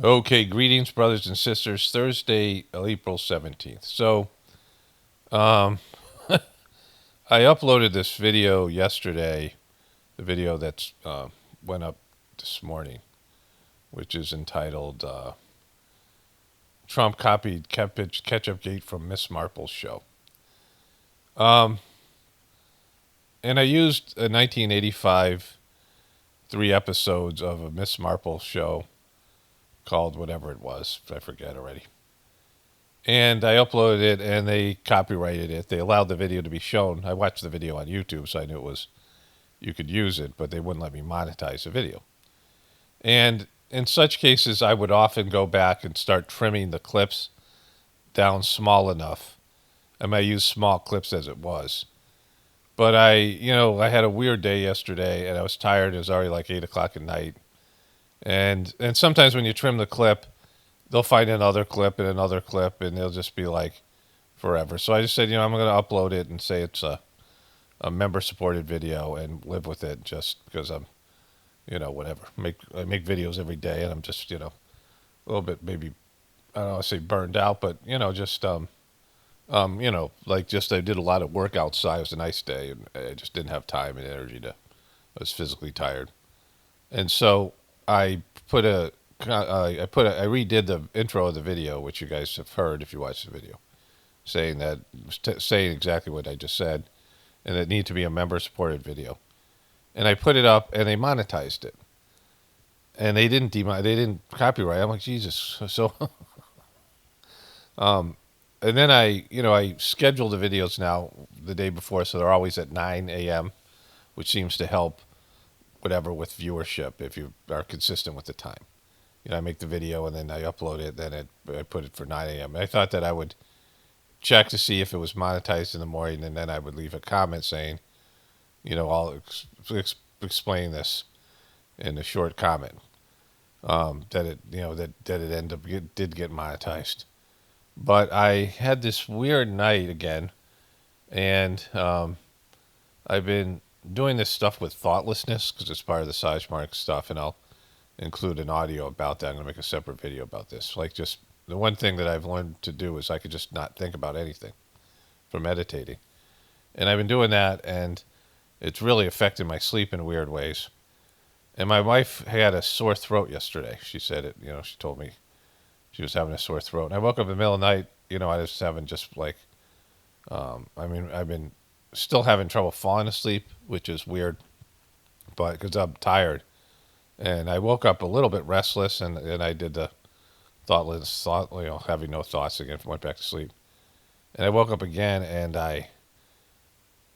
Okay, greetings, brothers and sisters. Thursday, April 17th. So, um, I uploaded this video yesterday, the video that's went up this morning, which is entitled Trump Copied Ketchup Gate from Miss Marple's Show. Um, and I used a 1985 three episodes of a Miss Marple show called whatever it was. I forget already. And I uploaded it, and they copyrighted it. They allowed the video to be shown. I watched the video on YouTube, so I knew it was you could use it, but they wouldn't let me monetize the video. And in such cases, I would often go back and start trimming the clips down small enough. I might use small clips as it was. But I had a weird day yesterday, and I was tired. It was already like 8 o'clock at night. And sometimes when you trim the clip, they'll find another clip and another clip, and they'll just be like forever. So I just said, I'm going to upload it and say it's a member-supported video and live with it just because I'm, whatever. I make videos every day, and I'm just, a little bit maybe, I don't want to say burned out, but, just, like just I did a lot of work outside. It was a nice day, and I just didn't have time and energy I was physically tired. And so I put I redid the intro of the video, which you guys have heard if you watched the video, saying exactly what I just said, and it needed to be a member-supported video. And I put it up, and they monetized it, and they didn't copyright. I'm like, Jesus. So, and then I schedule the videos now the day before, so they're always at 9 a.m., which seems to help whatever with viewership if you are consistent with the time. I make the video and then I upload it. Then I put it for 9 a.m. And I thought that I would check to see if it was monetized in the morning, and then I would leave a comment saying, I'll explain this in a short comment that it ended up did get monetized. But I had this weird night again, and I've been doing this stuff with thoughtlessness because it's part of the Sajmark stuff, and I'll include an audio about that. I'm going to make a separate video about this. Like, just the one thing that I've learned to do is I could just not think about anything for meditating. And I've been doing that, and it's really affected my sleep in weird ways. And my wife had a sore throat yesterday. She said it, she told me she was having a sore throat. And I woke up in the middle of the night, I was having just like, I've been still having trouble falling asleep, which is weird, but because I'm tired. And I woke up a little bit restless, and I did the having no thoughts again, went back to sleep. And I woke up again, and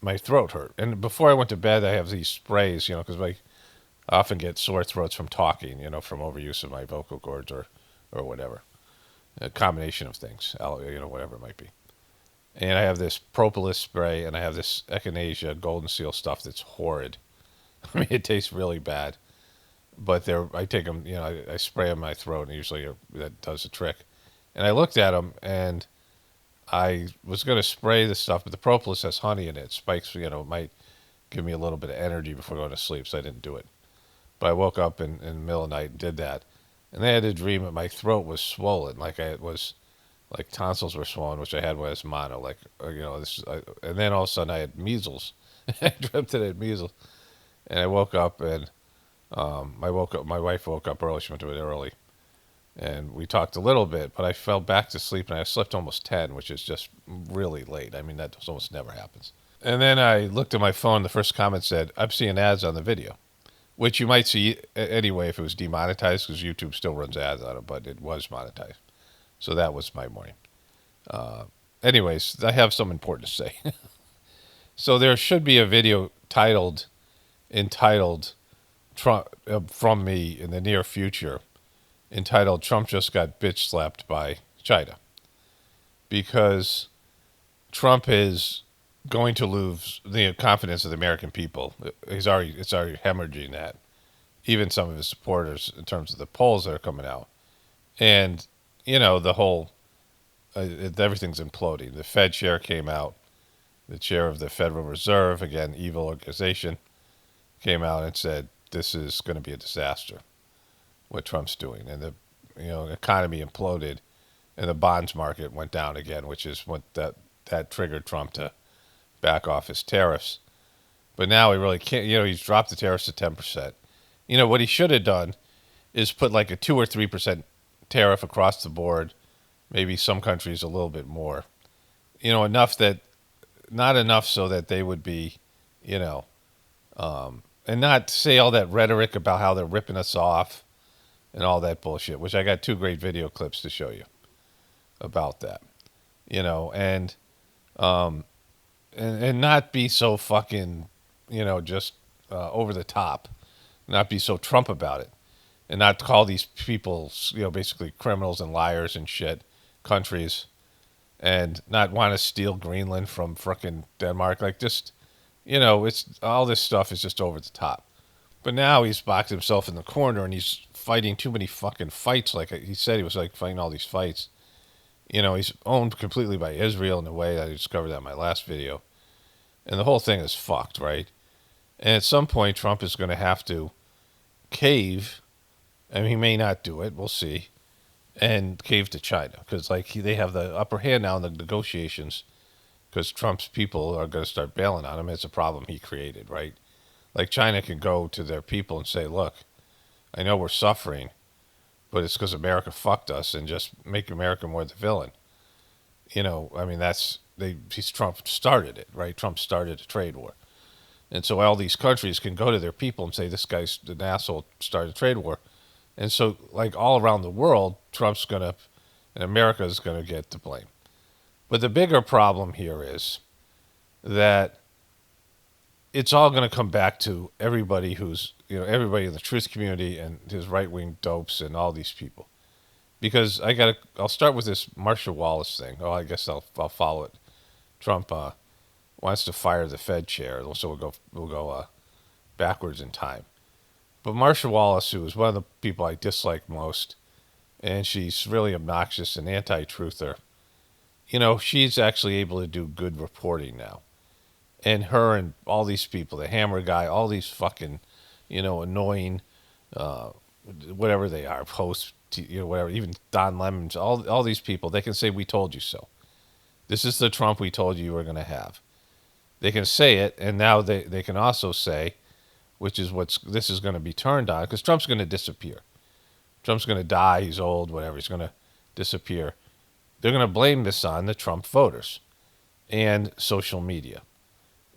my throat hurt. And before I went to bed, I have these sprays, because I often get sore throats from talking, from overuse of my vocal cords or whatever. A combination of things, whatever it might be. And I have this propolis spray, and I have this echinacea golden seal stuff that's horrid. It tastes really bad. But I take them, I spray them in my throat, and usually that does the trick. And I looked at them, and I was going to spray the stuff, but the propolis has honey in it. Spikes, it might give me a little bit of energy before going to sleep, so I didn't do it. But I woke up in the middle of the night and did that. And then I had a dream that my throat was swollen, like tonsils were swollen, which I had when I was mono. And then all of a sudden I had measles. I dreamt that I had measles. And I woke up, and my wife woke up early. She went to bed early, and we talked a little bit. But I fell back to sleep, and I slept almost 10, which is just really late. That almost never happens. And then I looked at my phone. The first comment said, "I'm seeing ads on the video," which you might see anyway if it was demonetized, because YouTube still runs ads on it. But it was monetized, so that was my morning. Anyways, I have something important to say. So there should be a video entitled Trump from me in the near future, entitled "Trump just got bitch slapped by China," because Trump is going to lose the confidence of the American people. It's already hemorrhaging that. Even some of his supporters, in terms of the polls that are coming out, and the whole everything's imploding. The Fed chair came out. The chair of the Federal Reserve, again, evil organization, came out and said this is going to be a disaster, what Trump's doing. And economy imploded and the bonds market went down again, which is what that triggered Trump to back off his tariffs. But now he really can't. He's dropped the tariffs to 10%. What he should have done is put like a 2 or 3% tariff across the board. Maybe some countries a little bit more. Enough that not enough so that they would be, you know, and not say all that rhetoric about how they're ripping us off and all that bullshit. Which I got 2 great video clips to show you about that. And and not be so fucking, just over the top, not be so Trump about it, and not call these people, basically criminals and liars and shit, countries, and not want to steal Greenland from frickin' Denmark. Like, just, it's all this stuff is just over the top. But now he's boxed himself in the corner and he's fighting too many fucking fights. Like he said, he was like fighting all these fights. He's owned completely by Israel in a way that I discovered that in my last video. And the whole thing is fucked, right? And at some point, Trump is going to have to cave. I mean, he may not do it. We'll see. And cave to China. Because, they have the upper hand now in the negotiations. Because Trump's people are going to start bailing on him. It's a problem he created, right? Like, China can go to their people and say, look, I know we're suffering, but it's because America fucked us, and just make America more the villain. I mean, Trump started it, right? Trump started a trade war. And so all these countries can go to their people and say, this guy's an asshole, started a trade war. And so, all around the world, and America's going to get the blame. But the bigger problem here is that it's all going to come back to everybody everybody in the truth community and his right-wing dopes and all these people. Because I'll start with this Marshall Wallace thing. Oh, I guess I'll follow it. Trump wants to fire the Fed chair, so we'll go backwards in time. But Marshall Wallace, who is one of the people I dislike most, and she's really obnoxious and anti-truther, she's actually able to do good reporting now. And her and all these people, the Hammer guy, all these fucking, annoying, whatever they are, hosts, whatever, even Don Lemons, all these people, they can say, we told you so. This is the Trump we told you were going to have. They can say it, and now they can also say, which is this is going to be turned on, because Trump's going to disappear. Trump's going to die, he's old, whatever, he's going to disappear. They're going to blame this on the Trump voters and social media.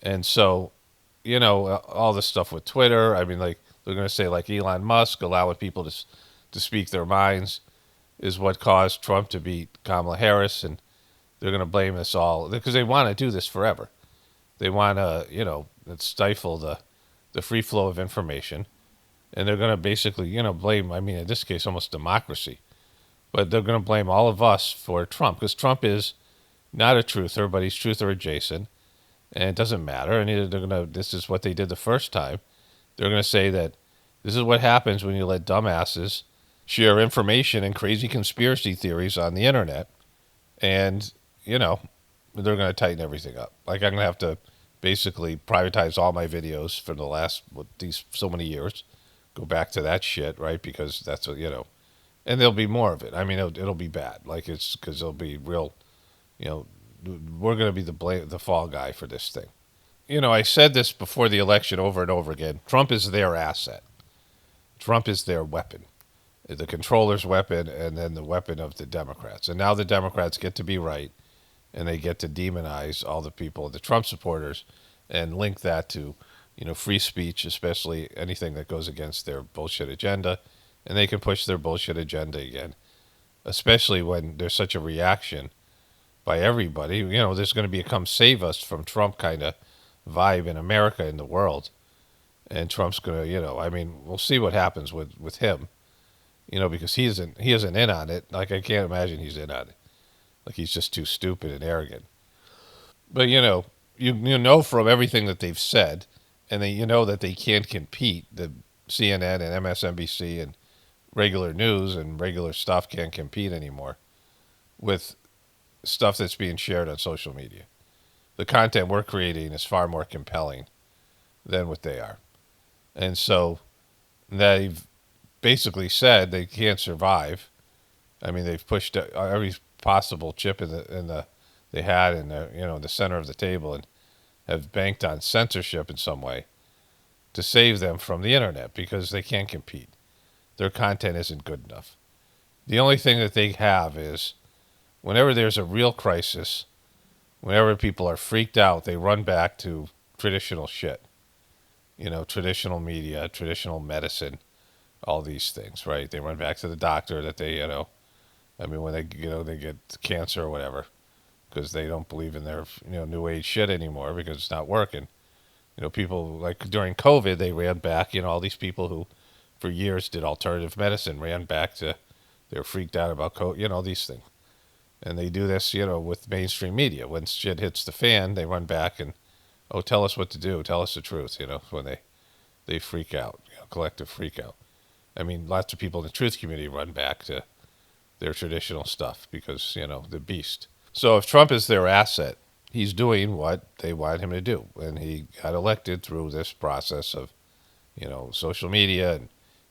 And so, all this stuff with Twitter, I mean, they're going to say, Elon Musk, allowing people to speak their minds is what caused Trump to beat Kamala Harris, and they're going to blame us all, because they want to do this forever. They want to, stifle the free flow of information, and they're going to basically, blame, I mean, in this case, almost democracy, but they're going to blame all of us for Trump, because Trump is not a truther, but he's truther adjacent, and it doesn't matter, and this is what they did the first time. They're going to say that this is what happens when you let dumbasses share information and crazy conspiracy theories on the internet, and, they're going to tighten everything up. I'm going to have to basically privatize all my videos for the last, these so many years, go back to that shit, right? Because that's what, and there'll be more of it. I mean, it'll be bad. It's because it'll be real, we're going to be the fall guy for this thing. I said this before the election over and over again. Trump is their asset. Trump is their weapon, the controller's weapon, and then the weapon of the Democrats. And now the Democrats get to be right, and they get to demonize all the people, the Trump supporters, and link that to, free speech, especially anything that goes against their bullshit agenda. And they can push their bullshit agenda again, especially when there's such a reaction by everybody. There's going to be a come save us from Trump kind of vibe in America, in the world. And Trump's going to, I mean, we'll see what happens with him, because he isn't in on it. I can't imagine he's in on it. He's just too stupid and arrogant. But, you know from everything that they've said, and that they can't compete. The CNN and MSNBC and regular news and regular stuff can't compete anymore with stuff that's being shared on social media. The content we're creating is far more compelling than what they are. And so they've basically said they can't survive I mean, they've pushed every possible chip in the they had in the the center of the table, and have banked on censorship in some way to save them from the internet because they can't compete. Their content isn't good enough. The only thing that they have is whenever there's a real crisis, whenever people are freaked out, they run back to traditional shit. Traditional media, traditional medicine, all these things, right? They run back to the doctor that I mean, when they get cancer or whatever, because they don't believe in their, new age shit anymore because it's not working. People like during COVID, they ran back, all these people who for years did alternative medicine ran back to, they were freaked out about COVID, these things. And they do this, with mainstream media. When shit hits the fan, they run back and, oh, tell us what to do. Tell us the truth, when they freak out, collective freak out. I mean, lots of people in the truth community run back to their traditional stuff because, the beast. So if Trump is their asset, he's doing what they want him to do. And he got elected through this process of, social media, and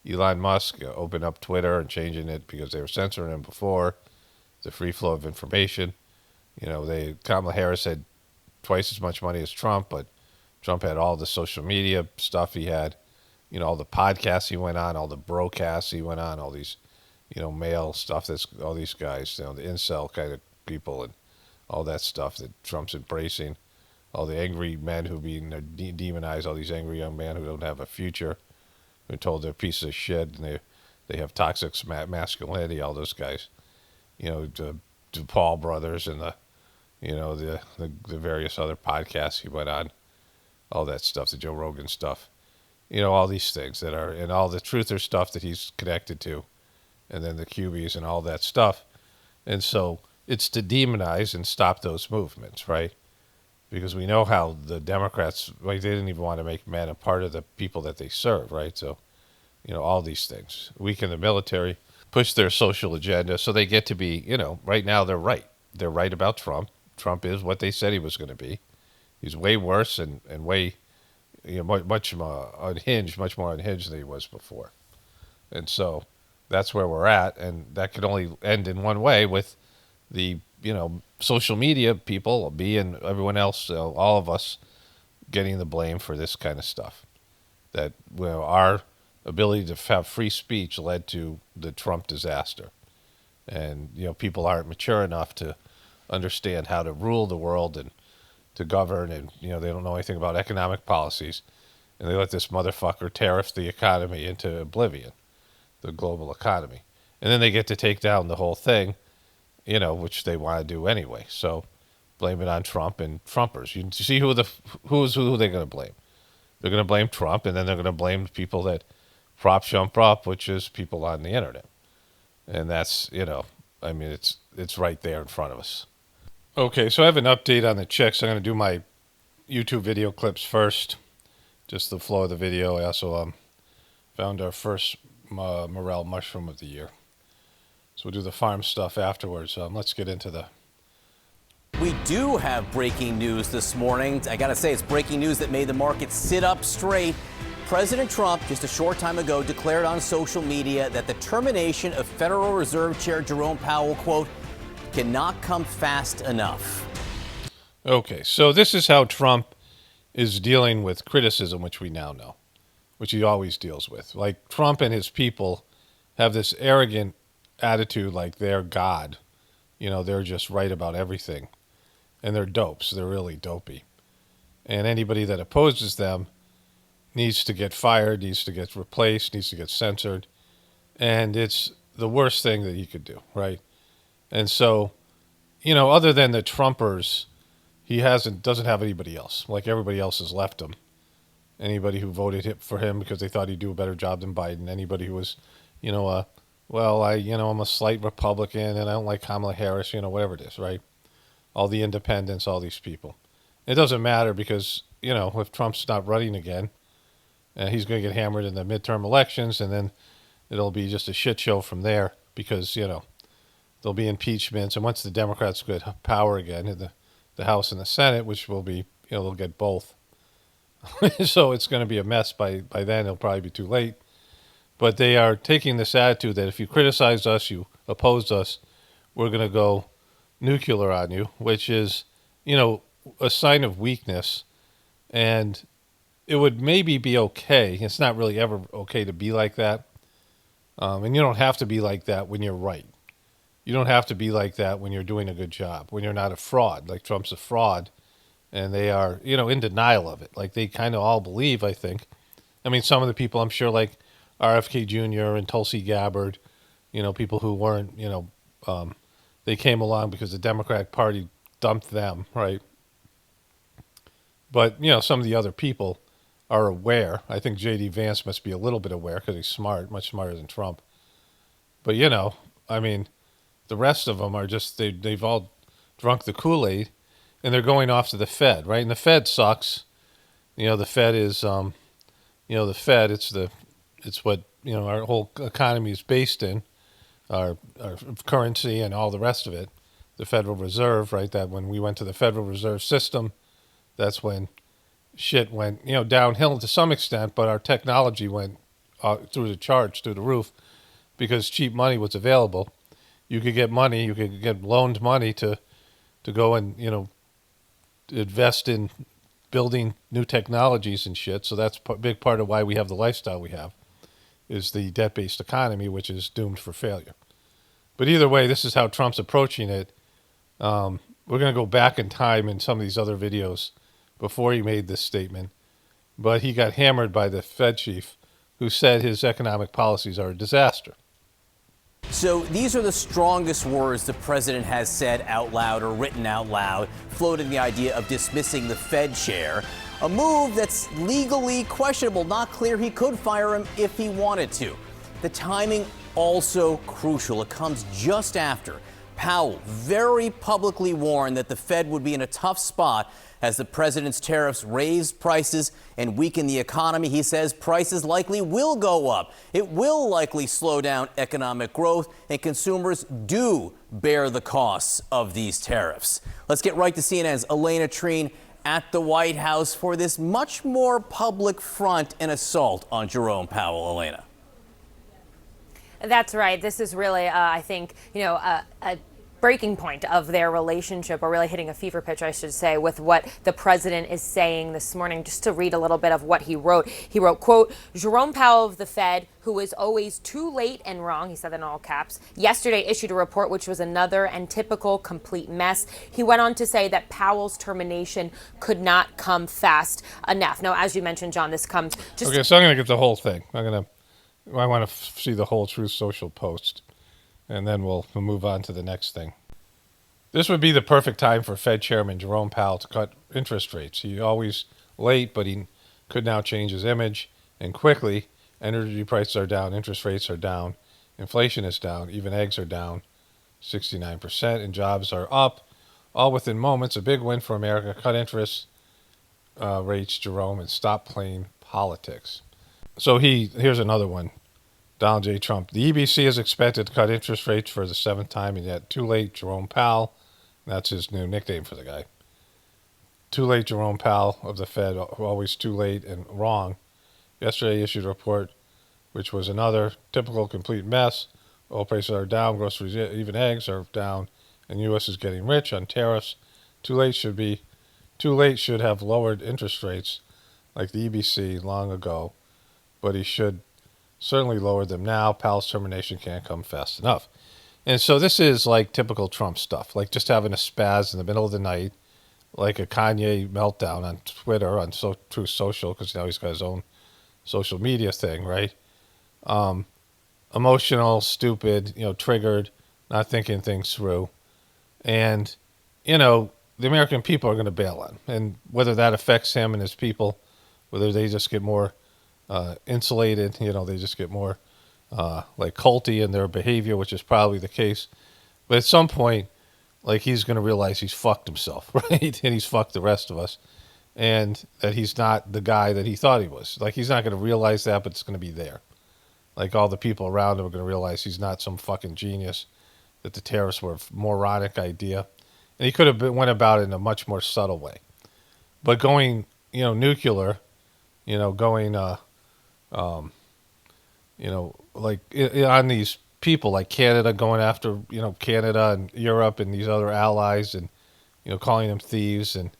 Elon Musk opened up Twitter and changing it because they were censoring him before, the free flow of information. Kamala Harris had twice as much money as Trump, but Trump had all the social media stuff he had, all the podcasts he went on, all the broadcasts he went on, all these, male stuff that's all these guys, the incel kind of people and all that stuff that Trump's embracing, all the angry men who being demonized, all these angry young men who don't have a future, who are told they're pieces of shit and they have toxic masculinity, all those guys, the Paul brothers and the various other podcasts he went on, all that stuff, the Joe Rogan stuff, all these things that are, and all the truther stuff that he's connected to, and then the QBs and all that stuff. And so it's to demonize and stop those movements, right? Because we know how the Democrats, like, they didn't even want to make men a part of the people that they serve, right? So, all these things. Weaken the military, push their social agenda, so they get to be, right now they're right. They're right about Trump. Trump is what they said he was going to be. He's way worse and way, much more unhinged than he was before. And so that's where we're at, and that could only end in one way, with the, social media people, me and everyone else, all of us getting the blame for this kind of stuff. That, our ability to have free speech led to the Trump disaster. And, people aren't mature enough to understand how to rule the world and to govern, and, they don't know anything about economic policies. And they let this motherfucker tariff the economy into oblivion, the global economy. And then they get to take down the whole thing, which they want to do anyway. So blame it on Trump and Trumpers. You see who they're going to blame. They're going to blame Trump, and then they're going to blame the people that prop Trump up, which is people on the internet. And that's, it's right there in front of us. Okay, so I have an update on the chicks. I'm going to do my YouTube video clips first, just the flow of the video. I also found our first Morel Mushroom of the year. So we'll do the farm stuff afterwards. Let's get into the... We do have breaking news this morning. I got to say, it's breaking news that made the market sit up straight. President Trump, just a short time ago, declared on social media that the termination of Federal Reserve Chair Jerome Powell, quote, cannot come fast enough. Okay, so this is how Trump is dealing with criticism, which we now know, which he always deals with. Like, Trump and his people have this arrogant attitude like they're God. They're just right about everything. And they're dopes. They're really dopey. And anybody that opposes them needs to get fired, needs to get replaced, needs to get censored. And it's the worst thing that he could do, right? And so, other than the Trumpers, he doesn't have anybody else. Like, everybody else has left him. Anybody who voted for him because they thought he'd do a better job than Biden. Anybody who was, I'm a slight Republican and I don't like Kamala Harris, whatever it is, right? All the independents, all these people. It doesn't matter because, if Trump's not running again, he's going to get hammered in the midterm elections, and then it'll be just a shit show from there because, there'll be impeachments. And once the Democrats get power again in the House and the Senate, which will be, they'll get both. So it's going to be a mess by then. It'll probably be too late. But they are taking this attitude that if you criticize us, you oppose us, we're going to go nuclear on you, which is, a sign of weakness. And it would maybe be okay. It's not really ever okay to be like that. And you don't have to be like that when you're right. You don't have to be like that when you're doing a good job, when you're not a fraud. Like Trump's a fraud, and they are, in denial of it. Like they kind of all believe, I think. I mean, some of the people, I'm sure, like RFK Jr. and Tulsi Gabbard, people who weren't, they came along because the Democratic Party dumped them, right? But, some of the other people are aware. I think J.D. Vance must be a little bit aware because he's smart, much smarter than Trump. But, I mean, the rest of them are just, they've all drunk the Kool-Aid, and they're going off to the Fed, right? And the Fed sucks. The Fed is, the Fed, it's what, our whole economy is based in, our currency and all the rest of it. The Federal Reserve, right? That when we went to the Federal Reserve System, that's when shit went, downhill to some extent, but our technology went through the roof because cheap money was available. You could get money, you could get loaned money to go and, invest in building new technologies and shit. So that's a big part of why we have the lifestyle we have, is the debt-based economy, which is doomed for failure. But either way, this is how Trump's approaching it. We're going to go back in time in some of these other videos before he made this statement. But he got hammered by the Fed chief who said his economic policies are a disaster. So these are the strongest words the president has said out loud or written out loud, floating the idea of dismissing the Fed chair, a move that's legally questionable. Not clear he could fire him if he wanted to. The timing also crucial. It comes just after Powell very publicly warned that the Fed would be in a tough spot as the president's tariffs raised prices and weaken the economy. He says prices likely will go up. It will likely slow down economic growth, and consumers do bear the costs of these tariffs. Let's get right to CNN's Elena Treen at the White House for this much more public front and assault on Jerome Powell. Elena. That's right. This is really, I think, a breaking point of their relationship, or really hitting a fever pitch, I should say, with what the president is saying this morning. Just to read a little bit of what he wrote. He wrote, quote, Jerome Powell of the Fed, who is always too late and wrong, he said that in all caps, yesterday issued a report which was another and typical complete mess. He went on to say that Powell's termination could not come fast enough. Now, as you mentioned, John, this comes just... Okay, so I'm going to get the whole thing. I want to see the whole Truth Social post, and then we'll move on to the next thing. This would be the perfect time for Fed Chairman Jerome Powell to cut interest rates. He's always late, but he could now change his image, and quickly. Energy prices are down, interest rates are down, inflation is down, even eggs are down 69%, and jobs are up, all within moments. A big win for America. Cut interest rates, Jerome, and stop playing politics. So here's another one. Donald J. Trump. The EBC is expected to cut interest rates for the 7th time, and yet too late, Jerome Powell. That's his new nickname for the guy. Too late, Jerome Powell of the Fed, always too late and wrong. Yesterday issued a report which was another typical complete mess. Oil prices are down, groceries, even eggs are down, and U.S. is getting rich on tariffs. Too late should have lowered interest rates like the EBC long ago, but he should certainly lower them now. Powell's termination can't come fast enough. And so this is like typical Trump stuff, like just having a spaz in the middle of the night, like a Kanye meltdown on Twitter, on Truth Social, because now he's got his own social media thing, right? Emotional, stupid, triggered, not thinking things through. And, the American people are going to bail on him. And whether that affects him and his people, whether they just get more insulated, they just get more like culty in their behavior, which is probably the case. But at some point, like, he's going to realize he's fucked himself, right? And he's fucked the rest of us. And that he's not the guy that he thought he was. Like, he's not going to realize that, but it's going to be there. Like, all the people around him are going to realize he's not some fucking genius, that the tariffs were a moronic idea. And he could have went about it in a much more subtle way. But going, nuclear, going, like on these people like Canada going after, Canada and Europe and these other allies and, calling them thieves and,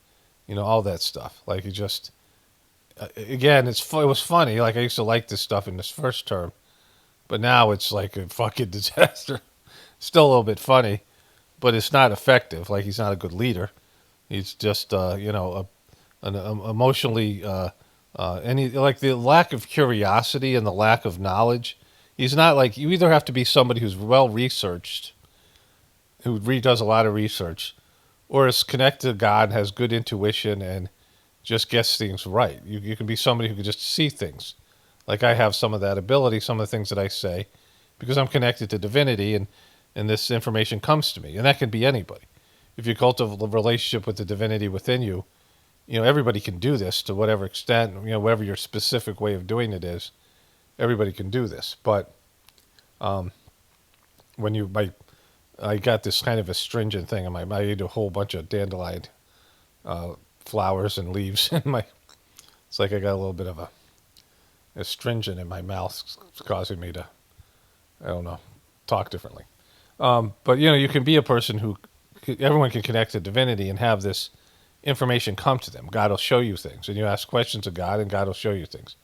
all that stuff. Like it just, again, it was funny. Like I used to like this stuff in this first term, but now it's like a fucking disaster. Still a little bit funny, but it's not effective. Like he's not a good leader. He's just, an emotionally, and like the lack of curiosity and the lack of knowledge. He's not like, you either have to be somebody who's well researched, who does a lot of research, or is connected to God, has good intuition, and just gets things right. You can be somebody who can just see things. Like I have some of that ability, some of the things that I say, because I'm connected to divinity, and this information comes to me. And that can be anybody. If you cultivate a relationship with the divinity within you, everybody can do this to whatever extent, whatever your specific way of doing it is. Everybody can do this. But I got this kind of astringent thing in I ate a whole bunch of dandelion flowers and leaves in my. It's like I got a little bit of a astringent in my mouth. It's causing me to, I don't know, talk differently. But you can be a person who everyone can connect to divinity and have this information come to them. God will show you things, and you ask questions of God, and God will show you things.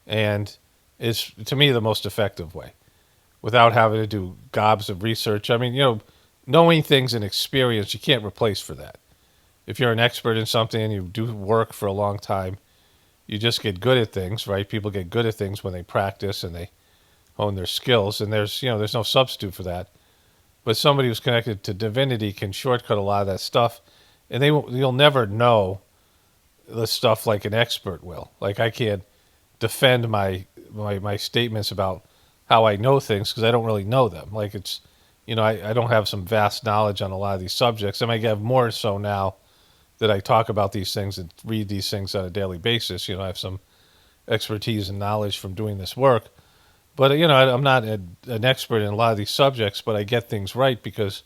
And it's, to me, the most effective way, without having to do gobs of research. I mean, knowing things and experience, you can't replace for that. If you're an expert in something and you do work for a long time, you just get good at things, right? People get good at things when they practice and they hone their skills, and there's no substitute for that. But somebody who's connected to divinity can shortcut a lot of that stuff, and you'll never know the stuff like an expert will. Like I can't defend my statements about how I know things because I don't really know them. Like it's, I don't have some vast knowledge on a lot of these subjects. I might have more so now that I talk about these things and read these things on a daily basis. I have some expertise and knowledge from doing this work. But, I'm not an expert in a lot of these subjects, but I get things right because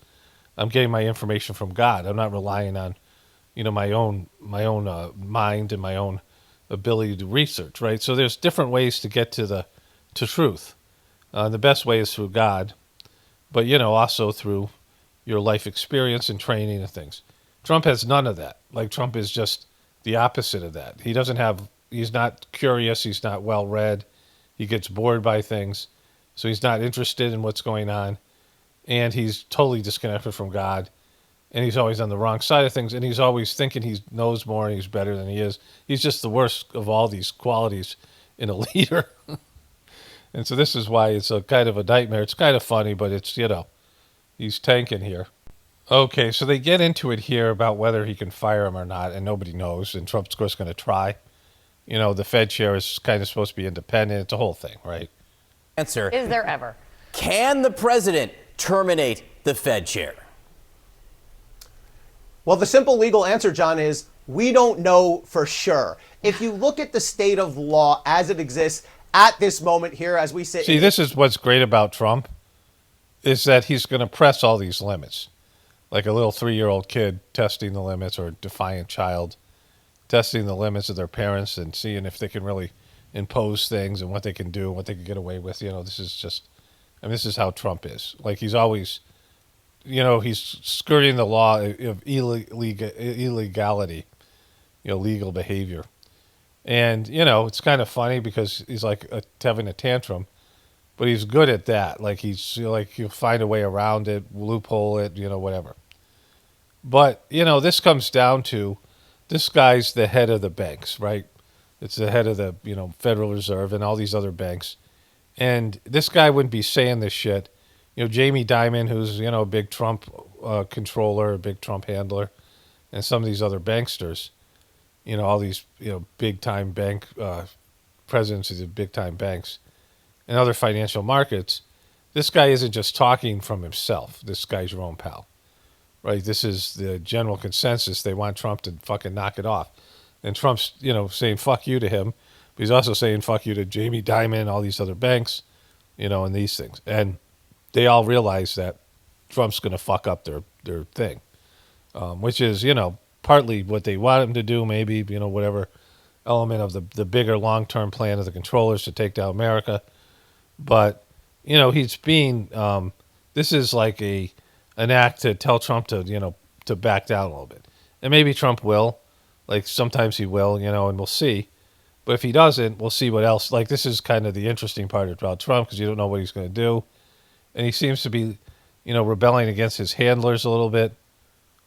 I'm getting my information from God. I'm not relying on, my own mind and my own ability to do research, right? So there's different ways to get to truth. The best way is through God, but, also through your life experience and training and things. Trump has none of that. Like Trump is just the opposite of that. He's not curious. He's not well-read. He gets bored by things, so he's not interested in what's going on, and he's totally disconnected from God, and he's always on the wrong side of things, and he's always thinking he knows more and he's better than he is. He's just the worst of all these qualities in a leader. And so this is why it's a kind of a nightmare. It's kind of funny, but it's, he's tanking here. Okay, so they get into it here about whether he can fire him or not, and nobody knows, and Trump's, of course, going to try. The Fed chair is kind of supposed to be independent. It's a whole thing, right? Answer. Is there ever? Can the president terminate the Fed chair? Well, the simple legal answer, John, is we don't know for sure. If you look at the state of law as it exists at this moment here, as we sit. See, this is what's great about Trump, is that he's going to press all these limits. Like a little 3-year-old kid testing the limits, or a defiant child testing the limits of their parents and seeing if they can really impose things and what they can do and what they can get away with. This is just, this is how Trump is. Like he's always, he's skirting the law of illegality, legal behavior. And, it's kind of funny because he's like having a tantrum, but he's good at that. Like he'll find a way around it, loophole it, whatever. But, this comes down to, this guy's the head of the banks, right? It's the head of the, Federal Reserve and all these other banks. And this guy wouldn't be saying this shit. Jamie Dimon, who's, a big Trump controller, a big Trump handler, and some of these other banksters, all these, big-time bank presidents of the big-time banks and other financial markets. This guy isn't just talking from himself. This guy's Jerome Powell. Right, this is the general consensus. They want Trump to fucking knock it off. And Trump's, saying fuck you to him, but he's also saying fuck you to Jamie Dimon and all these other banks, and these things. And they all realize that Trump's going to fuck up their thing, which is, partly what they want him to do, maybe, whatever element of the bigger long-term plan of the controllers to take down America. But he's being. This is like an act to tell Trump to to back down a little bit, and maybe Trump will. Like sometimes he will, and we'll see. But if he doesn't, we'll see what else. Like this is kind of the interesting part about Trump because you don't know what he's going to do, and he seems to be, rebelling against his handlers a little bit.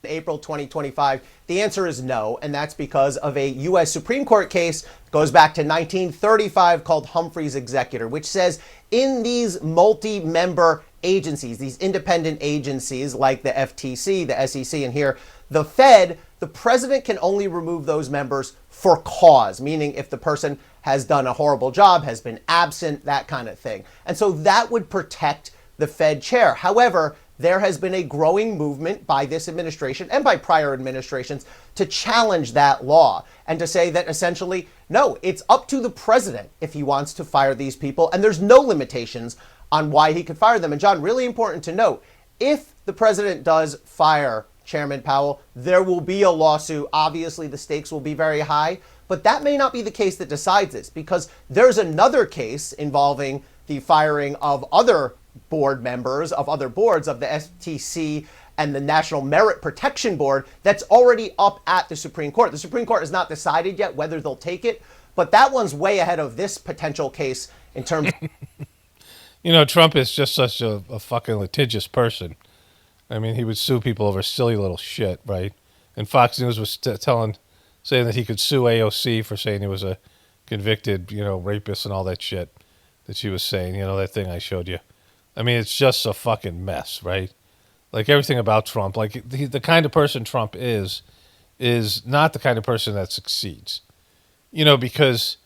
April 2025? The answer is no, and that's because of a U.S. Supreme Court case that goes back to 1935 called Humphrey's Executor, which says in these multi-member agencies, these independent agencies like the FTC, the SEC, and here the Fed, the president can only remove those members for cause, meaning if the person has done a horrible job, has been absent, that kind of thing. And so that would protect the Fed chair. However, there has been a growing movement by this administration and by prior administrations to challenge that law and to say that essentially, no, it's up to the president if he wants to fire these people, and there's no limitations on why he could fire them. And John, really important to note, if the president does fire Chairman Powell, there will be a lawsuit. Obviously, the stakes will be very high, but that may not be the case that decides this, because there's another case involving the firing of other board members of other boards of the FTC and the National Merit Protection Board that's already up at the Supreme Court. The Supreme Court has not decided yet whether they'll take it, but that one's way ahead of this potential case in terms Trump is just such a fucking litigious person. I mean, he would sue people over silly little shit, right? And Fox News was saying that he could sue AOC for saying he was a convicted, rapist and all that shit that she was saying, that thing I showed you. I mean, it's just a fucking mess, right? Like everything about Trump, like the kind of person Trump is not the kind of person that succeeds. Because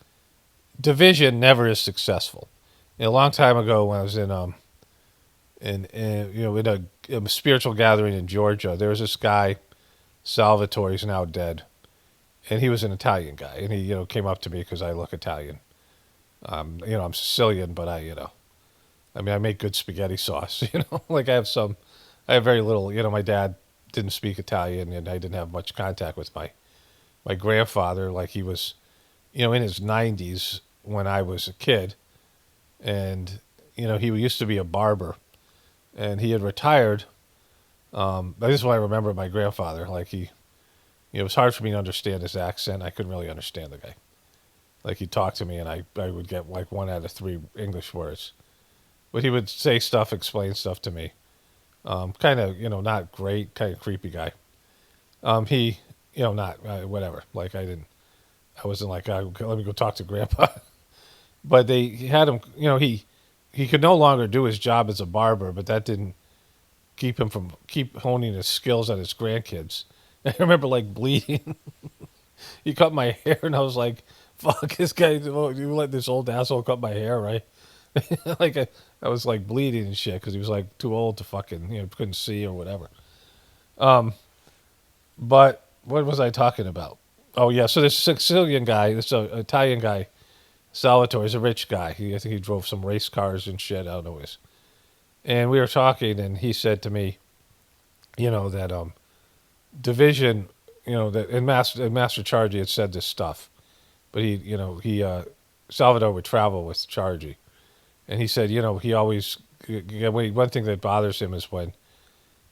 division never is successful. A long time ago, when I was in a spiritual gathering in Georgia, there was this guy, Salvatore. He's now dead, and he was an Italian guy, and he came up to me because I look Italian. I'm Sicilian, but I make good spaghetti sauce. Like I have very little. My dad didn't speak Italian, and I didn't have much contact with my grandfather. Like he was, in his 90s when I was a kid, and he used to be a barber, and he had retired. This is what I remember my grandfather. Like it was hard for me to understand his accent. I couldn't really understand the guy. Like he'd talk to me, and I would get like 1 out of 3 English words. But he would say stuff, explain stuff to me. Kind of, not great, kind of creepy guy. He, not, whatever. Like I wasn't like, let me go talk to Grandpa. But he had him, he could no longer do his job as a barber, but that didn't keep him from honing his skills on his grandkids. I remember like bleeding. He cut my hair, and I was like, fuck, this guy, you let this old asshole cut my hair, right? Like I was like bleeding and shit because he was like too old to fucking couldn't see or whatever. But what was I talking about? Oh yeah, so this Sicilian guy, this Italian guy, Salvatore, is a rich guy. I think he drove some race cars and shit. I don't know his. And we were talking, and he said to me, that division, that and Master Chargy had said this stuff, but Salvatore would travel with Chargy. And he said, he always, one thing that bothers him is when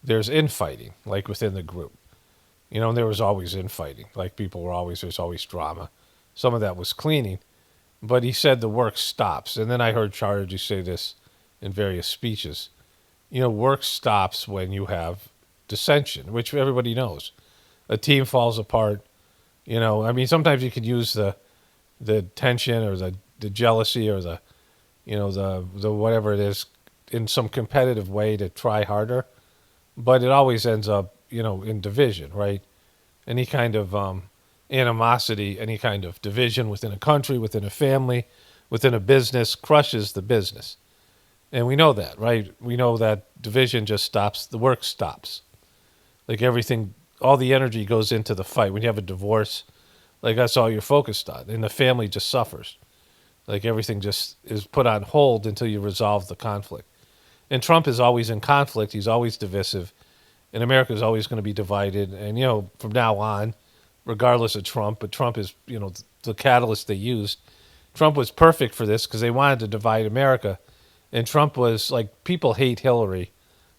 there's infighting, like within the group. And there was always infighting. Like there's always drama. Some of that was cleaning. But he said the work stops. And then I heard Chargy say this in various speeches. Work stops when you have dissension, which everybody knows. A team falls apart. Sometimes you could use the tension or the jealousy or the whatever it is in some competitive way to try harder, but it always ends up, in division, right? Any kind of animosity, any kind of division within a country, within a family, within a business crushes the business. And we know that, right? We know that division just stops, the work stops. Like everything, all the energy goes into the fight. When you have a divorce, like that's all you're focused on, and the family just suffers. Like everything just is put on hold until you resolve the conflict. And Trump is always in conflict. He's always divisive. And America is always going to be divided. And, from now on, regardless of Trump, but Trump is, the catalyst they used. Trump was perfect for this because they wanted to divide America And Trump was like, people hate Hillary,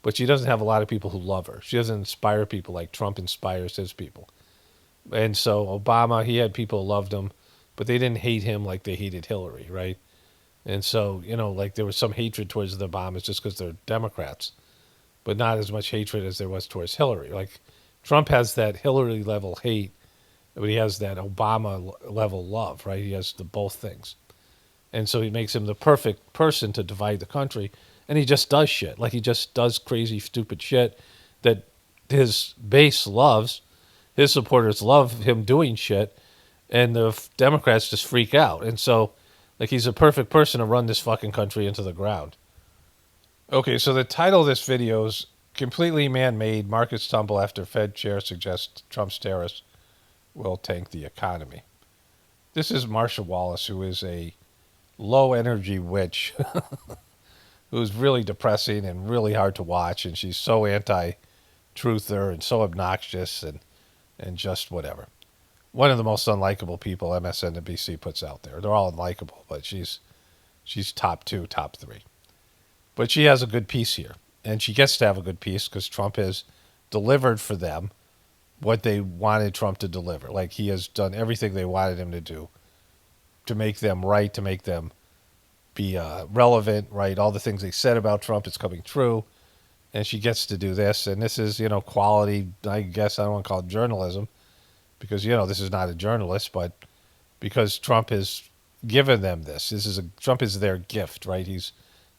but she doesn't have a lot of people who love her. She doesn't inspire people like Trump inspires his people. And so Obama, he had people who loved him, but they didn't hate him like they hated Hillary, right? And so, like there was some hatred towards the Obamas just because they're Democrats, but not as much hatred as there was towards Hillary. Like Trump has that Hillary level hate, but he has that Obama level love, right? He has the both things. And so he makes him the perfect person to divide the country. And he just does shit. Like he just does crazy, stupid shit that his base loves. His supporters love him doing shit. And the Democrats just freak out. And so, like, he's a perfect person to run this fucking country into the ground. Okay, so the title of this video is Completely Man-Made. Markets Tumble After Fed Chair Suggests Trump's Tariffs Will Tank the Economy. This is Marsha Wallace, who is a low-energy witch who's really depressing and really hard to watch, and she's so anti-truther and so obnoxious and just whatever. One of the most unlikable people MSNBC puts out there. They're all unlikable, but she's top 2, top 3. But she has a good piece here, and she gets to have a good piece because Trump has delivered for them what they wanted Trump to deliver. Like, he has done everything they wanted him to do to make them right, to make them be relevant, right? All the things they said about Trump is coming true, and she gets to do this. And this is, quality, I guess I don't want to call it journalism, because, this is not a journalist, but because Trump has given them this. Trump is their gift, right? He's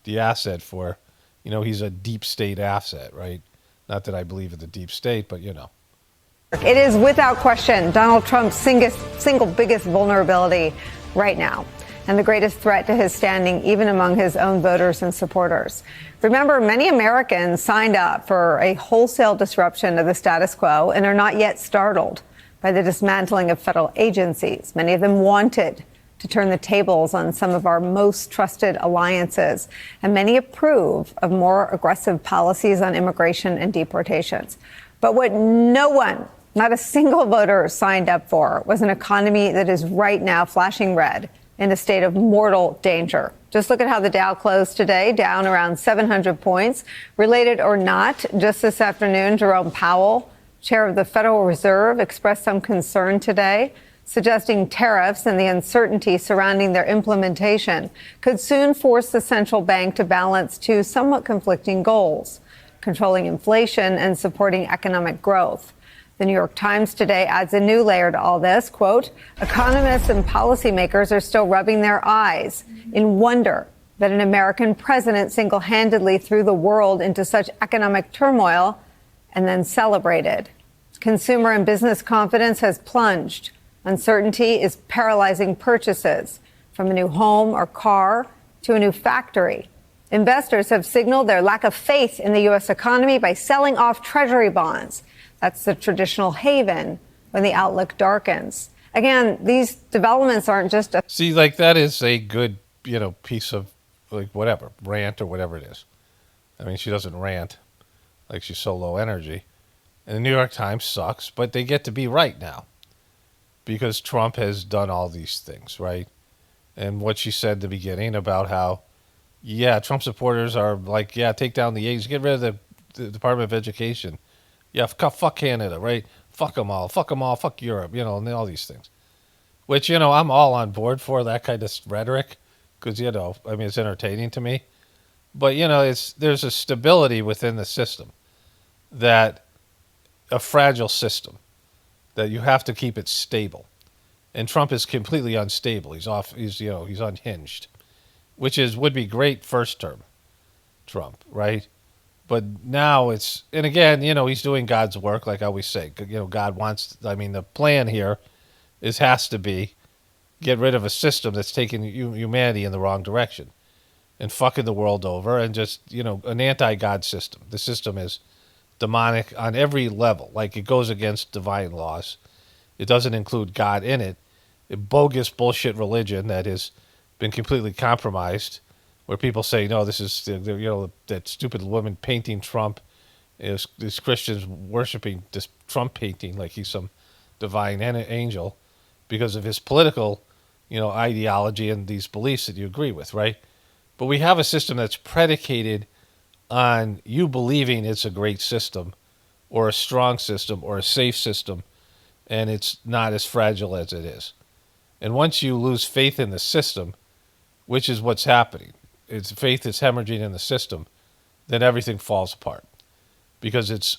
the asset for, he's a deep state asset, right? Not that I believe in the deep state, but, It is without question Donald Trump's single biggest vulnerability right now, and the greatest threat to his standing even among his own voters and supporters. Remember, many Americans signed up for a wholesale disruption of the status quo and are not yet startled by the dismantling of federal agencies. Many of them wanted to turn the tables on some of our most trusted alliances, and many approve of more aggressive policies on immigration and deportations. But what no one, not a single voter, signed up for was an economy that is right now flashing red, in a state of mortal danger. Just look at how the Dow closed today, down around 700 points. Related or not, just this afternoon, Jerome Powell, chair of the Federal Reserve, expressed some concern today, suggesting tariffs and the uncertainty surrounding their implementation could soon force the central bank to balance two somewhat conflicting goals: controlling inflation and supporting economic growth. The New York Times today adds a new layer to all this. Quote, economists and policymakers are still rubbing their eyes in wonder that an American president single-handedly threw the world into such economic turmoil and then celebrated. Consumer and business confidence has plunged. Uncertainty is paralyzing purchases, from a new home or car to a new factory. Investors have signaled their lack of faith in the U.S. economy by selling off Treasury bonds. That's the traditional haven when the outlook darkens. Again, these developments aren't just a... See, like, that is a good, piece of, like, whatever, rant or whatever it is. I mean, she doesn't rant. Like, she's so low energy. And the New York Times sucks, but they get to be right now. Because Trump has done all these things, right? And what she said at the beginning about how, yeah, Trump supporters are like, yeah, take down the agency, get rid of the Department of Education. Yeah, fuck Canada, right? Fuck them all, fuck Europe, and all these things. Which, I'm all on board for that kind of rhetoric because, it's entertaining to me. But, there's a stability within the system, that a fragile system, that you have to keep it stable. And Trump is completely unstable. He's unhinged, which would be great first term Trump, right? But now and again, he's doing God's work, like I always say. God wants, the plan here has to be get rid of a system that's taking humanity in the wrong direction and fucking the world over, and just, an anti-God system. The system is demonic on every level. Like, it goes against divine laws. It doesn't include God in it. A bogus bullshit religion that has been completely compromised, where people say, no, this is, that stupid woman painting Trump, is Christians worshiping this Trump painting like he's some divine angel because of his political, ideology and these beliefs that you agree with, right? But we have a system that's predicated on you believing it's a great system or a strong system or a safe system, and it's not as fragile as it is. And once you lose faith in the system, which is what's happening, it's faith is hemorrhaging in the system, then everything falls apart because it's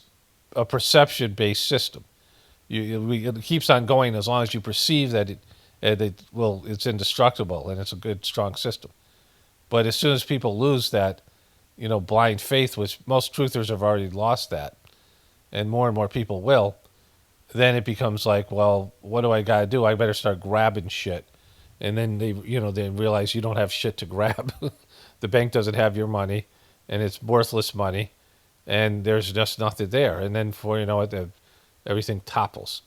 a perception-based system. It keeps on going as long as you perceive that it's indestructible and it's a good, strong system. But as soon as people lose that, blind faith, which most truthers have already lost that, and more people will, then it becomes like, well, what do I got to do? I better start grabbing shit. And then they realize you don't have shit to grab. The bank doesn't have your money, and it's worthless money, and there's just nothing there. And then everything topples.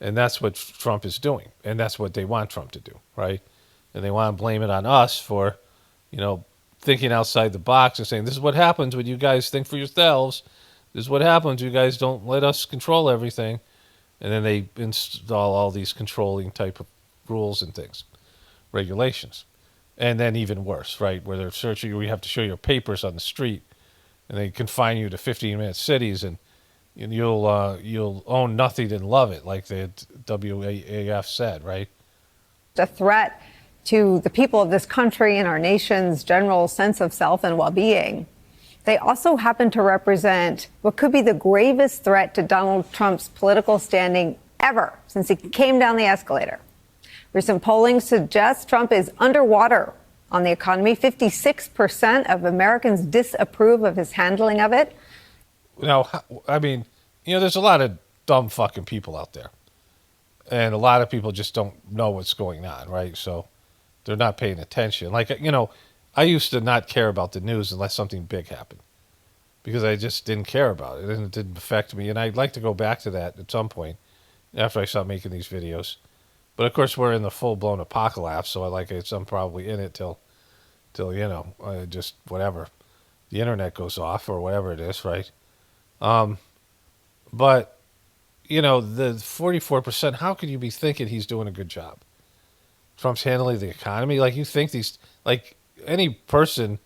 And that's what Trump is doing, and that's what they want Trump to do, right? And they want to blame it on us for, thinking outside the box and saying, this is what happens when you guys think for yourselves. This is what happens. You guys don't let us control everything. And then they install all these controlling type of rules and things, regulations. And then even worse, right, where they're searching you, you have to show your papers on the street, and they confine you to 15-minute cities, and you'll own nothing and love it, like the WAAF said, right? A threat to the people of this country and our nation's general sense of self and well-being. They also happen to represent what could be the gravest threat to Donald Trump's political standing ever since he came down the escalator. Recent polling suggests Trump is underwater on the economy. 56% of Americans disapprove of his handling of it. There's a lot of dumb fucking people out there. And a lot of people just don't know what's going on, right? So they're not paying attention. I used to not care about the news unless something big happened because I just didn't care about it and it didn't affect me. And I'd like to go back to that at some point after I stopped making these videos. But of course, we're in the full-blown apocalypse, so I'm probably in it till just whatever, the internet goes off or whatever it is, right? But the 44%, how could you be thinking he's doing a good job? Trump's handling the economy. You think any person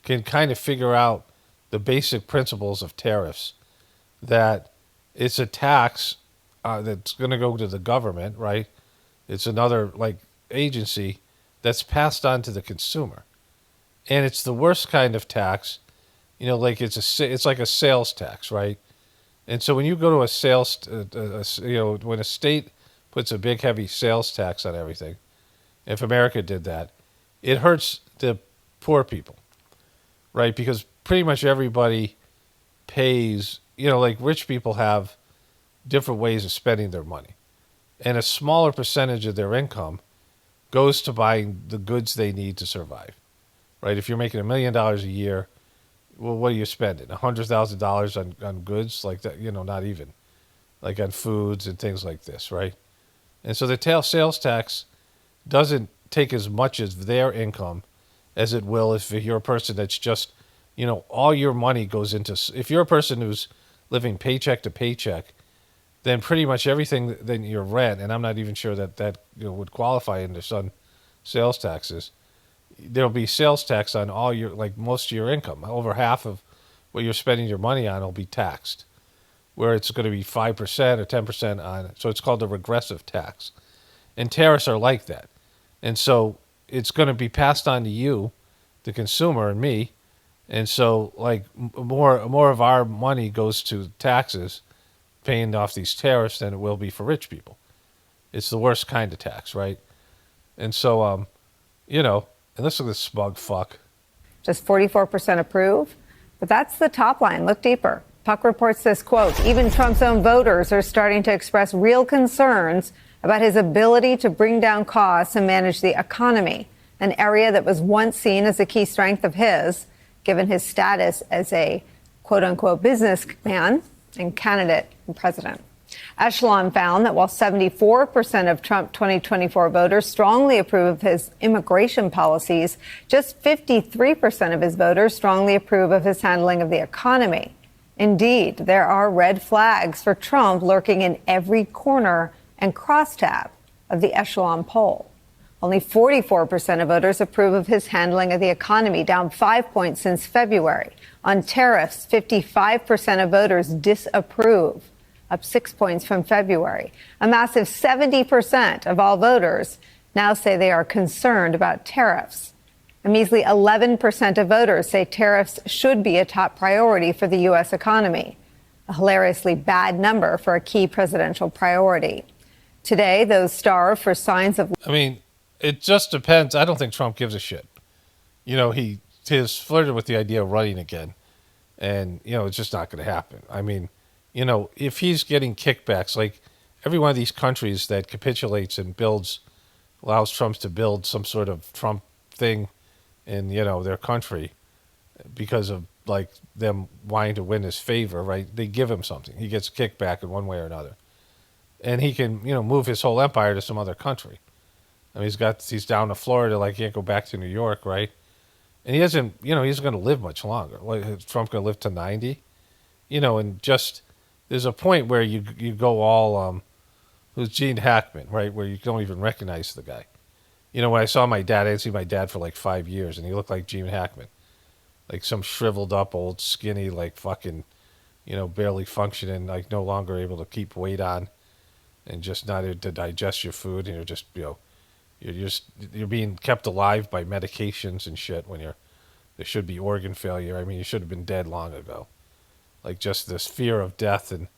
can kind of figure out the basic principles of tariffs, that it's a tax that's going to go to the government, right? It's another agency that's passed on to the consumer, and it's the worst kind of tax. It's like a sales tax, right? And so when you go to a sales, when a state puts a big heavy sales tax on everything, if America did that, it hurts the poor people, right? Because pretty much everybody pays, rich people have different ways of spending their money. And a smaller percentage of their income goes to buying the goods they need to survive, right? If you're making $1 million a year, well, what are you spending? $100,000 on goods like that? Not even, on foods and things like this, right? And so the sales tax doesn't take as much as their income as it will if you're a person that's just, all your money goes into. If you're a person who's living paycheck to paycheck, then pretty much everything, then your rent, and I'm not even sure that would qualify under some sales taxes. There'll be sales tax on all your, most of your income. Over half of what you're spending your money on will be taxed, where it's going to be 5% or 10% on it. So it's called a regressive tax. And tariffs are like that. And so it's going to be passed on to you, the consumer, and me. And so more of our money goes to taxes, paying off these tariffs, than it will be for rich people. It's the worst kind of tax, right? And so, and listen to this smug fuck. Just 44% approve. But that's the top line. Look deeper. Puck reports this, quote, even Trump's own voters are starting to express real concerns about his ability to bring down costs and manage the economy, an area that was once seen as a key strength of his, given his status as a quote-unquote businessman and candidate and president. Echelon found that while 74% of Trump 2024 voters strongly approve of his immigration policies, just 53% of his voters strongly approve of his handling of the economy. Indeed, there are red flags for Trump lurking in every corner and crosstab of the Echelon poll. Only 44% of voters approve of his handling of the economy, down 5 points since February. On tariffs, 55% of voters disapprove, up 6 points from February. A massive 70% of all voters now say they are concerned about tariffs. A measly 11% of voters say tariffs should be a top priority for the U.S. economy, a hilariously bad number for a key presidential priority. Today, those starved for signs of... I mean, it just depends. I don't think Trump gives a shit. You know, he has flirted with the idea of running again, and, you know, it's just not going to happen. I mean, you know, if he's getting kickbacks, like every one of these countries that capitulates and allows Trump to build some sort of Trump thing in, you know, their country because of, like, them wanting to win his favor, right? They give him something. He gets a kickback in one way or another. And he can, you know, move his whole empire to some other country. I mean, he's down to Florida, like, he can't go back to New York, right? And he isn't going to live much longer. Like, is Trump going to live to 90? You know, and just, there's a point where you go all, who's Gene Hackman, right? Where you don't even recognize the guy. You know, when I saw my dad, I didn't see my dad for like 5 years, and he looked like Gene Hackman. Like some shriveled up, old, skinny, like fucking, you know, barely functioning, like no longer able to keep weight on and just not able to digest your food. And you're just, you know, you're being kept alive by medications and shit when there should be organ failure. I mean, you should have been dead long ago. Like just this fear of death and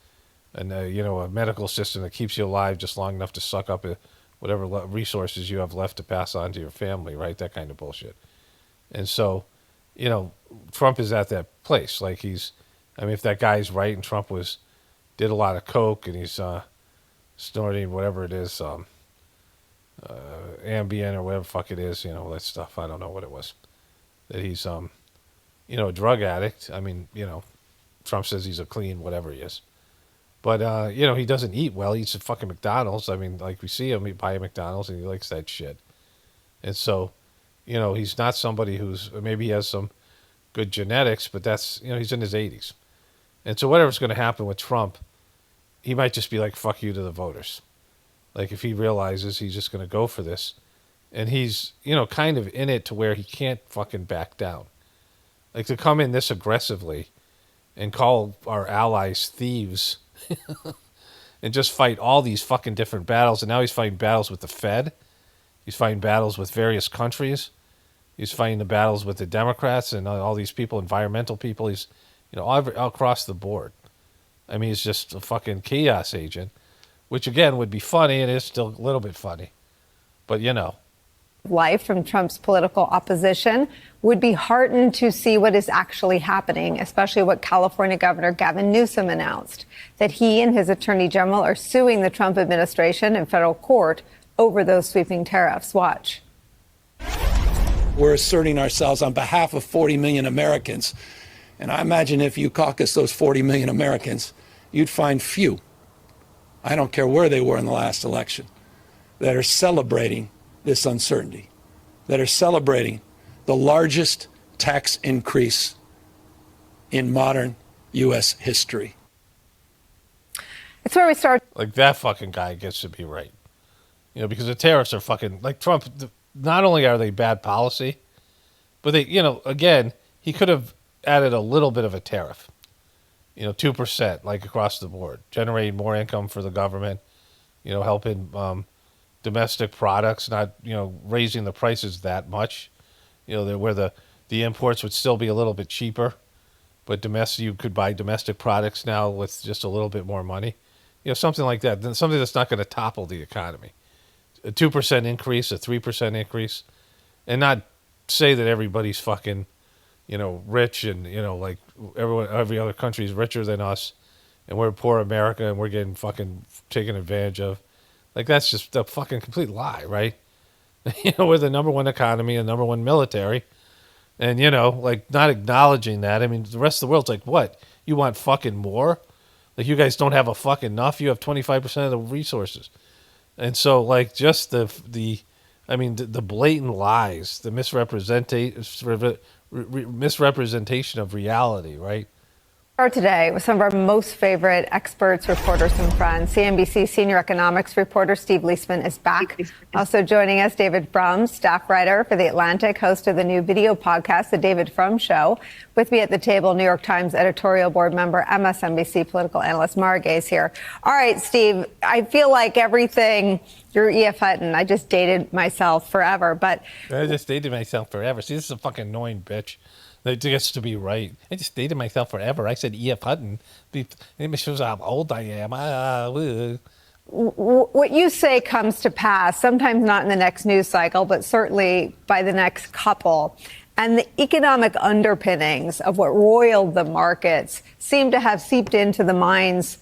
you know, a medical system that keeps you alive just long enough to suck up whatever resources you have left to pass on to your family, right? That kind of bullshit. And so, you know, Trump is at that place. Like I mean, if that guy's right and Trump did a lot of coke and he's snorting whatever it is, Ambien or whatever the fuck it is, you know, that stuff. I don't know what it was. That he's, you know, a drug addict. I mean, you know, Trump says he's a clean whatever he is. But, you know, he doesn't eat well. He eats at fucking McDonald's. I mean, like we see him, he buy a McDonald's and he likes that shit. And so, you know, he's not somebody maybe he has some good genetics, but that's, you know, he's in his 80s. And so whatever's going to happen with Trump, he might just be like, fuck you to the voters. Like if he realizes he's just going to go for this and he's, you know, kind of in it to where he can't fucking back down. Like to come in this aggressively and call our allies thieves and just fight all these fucking different battles. And now he's fighting battles with the Fed. He's fighting battles with various countries. He's fighting the battles with the Democrats and all these people, environmental people. He's, you know, all across the board. I mean, he's just a fucking chaos agent, which again would be funny and is still a little bit funny. But, you know. Life from Trump's political opposition would be heartened to see what is actually happening, especially what California Governor Gavin Newsom announced, that he and his attorney general are suing the Trump administration in federal court over those sweeping tariffs. Watch. We're asserting ourselves on behalf of 40 million Americans. And I imagine if you caucus those 40 million Americans, you'd find few, I don't care where they were in the last election, that are celebrating this uncertainty, that are celebrating the largest tax increase in modern U.S. history. It's where we start. Like that fucking guy gets to be right. You know, because the tariffs are fucking, like Trump, not only are they bad policy, but they, you know, again, he could have added a little bit of a tariff, you know, 2%, like across the board, generating more income for the government, you know, helping domestic products, not, you know, raising the prices that much, you know, where the imports would still be a little bit cheaper, but you could buy domestic products now with just a little bit more money, you know, something like that. Then something that's not going to topple the economy. A 2% increase, a 3% increase, and not say that everybody's fucking, you know, rich and, you know, like every other country is richer than us, and we're poor America and we're getting fucking taken advantage of. Like that's just a fucking complete lie, right? You know, we're the number one economy and number one military, and you know, like not acknowledging that. I mean, the rest of the world's like, what? You want fucking more? Like you guys don't have a fucking enough. You have 25% of the resources. And so, like, just the blatant lies, the misrepresentation of reality, right? Today with some of our most favorite experts, reporters, and friends. CNBC senior economics reporter Steve Leisman is back. Also joining us, David Frum, staff writer for The Atlantic, host of the new video podcast, The David Frum Show. With me at the table, New York Times editorial board member, MSNBC political analyst Mara Gay's here. All right, Steve, I feel like everything, you're E.F. Hutton. I just dated myself forever, but... I just dated myself forever. See, this is a fucking annoying bitch. It gets to be right. I just dated myself forever. I said E.F. Hutton. It shows how old I am. What you say comes to pass, sometimes not in the next news cycle, but certainly by the next couple. And the economic underpinnings of what roiled the markets seem to have seeped into the minds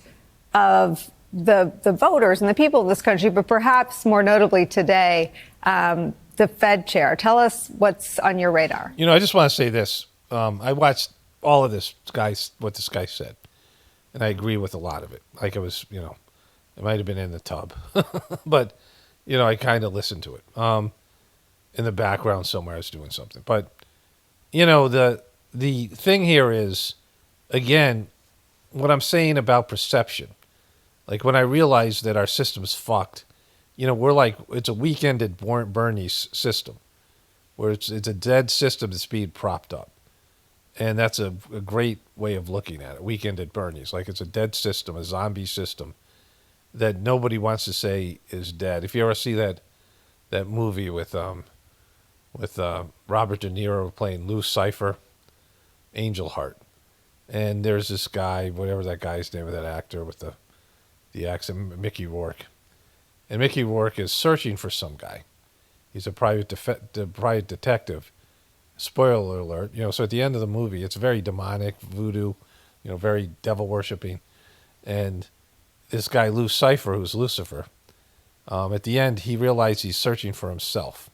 of the voters and the people of this country, but perhaps more notably today, the Fed chair. Tell us what's on your radar. I just want to say this. I watched all of what this guy said, and I agree with a lot of it. Like it was, it might have been in the tub, but, I kind of listened to it. In the background somewhere I was doing something. But, the thing here is, again, what I'm saying about perception. Like when I realized that our system's fucked, we're like, it's a weekend at Bernie's system, where it's a dead system that's being propped up. And that's a great way of looking at it. Weekend at Bernie's. Like it's a dead system, a zombie system that nobody wants to say is dead. If you ever see that movie with Robert De Niro playing Lou Cipher, Angel Heart. And there's this guy, whatever that guy's name of that actor with the accent, Mickey Rourke. And Mickey Rourke is searching for some guy. He's a private detective. Spoiler alert. So at the end of the movie, it's very demonic, voodoo, very devil worshipping. And this guy, Lou Cipher, who's Lucifer, at the end, he realized he's searching for himself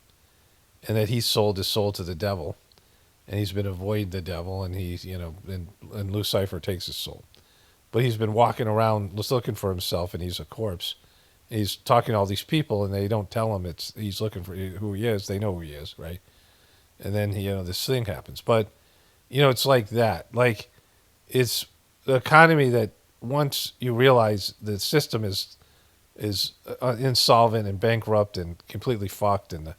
and that he sold his soul to the devil. And he's been avoiding the devil, and he's, and Lou Cipher takes his soul. But he's been walking around just looking for himself, and he's a corpse. He's talking to all these people, and they don't tell him he's looking for who he is. They know who he is, right? And then this thing happens. But it's like that. Like it's the economy that once you realize the system is insolvent and bankrupt and completely fucked, and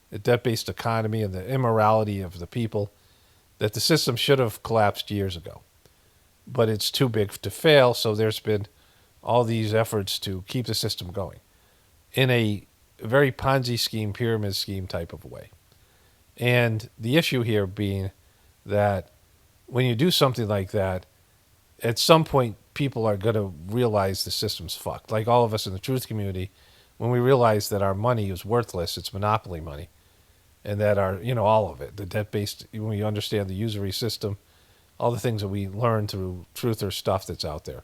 the debt-based economy and the immorality of the people, that the system should have collapsed years ago. But it's too big to fail, so there's been all these efforts to keep the system going in a very Ponzi scheme, pyramid scheme type of way. And the issue here being that when you do something like that, at some point people are going to realize the system's fucked. Like all of us in the truth community, when we realize that our money is worthless, it's monopoly money, and that all of it, the debt-based, when we understand the usury system, all the things that we learn through truther stuff that's out there,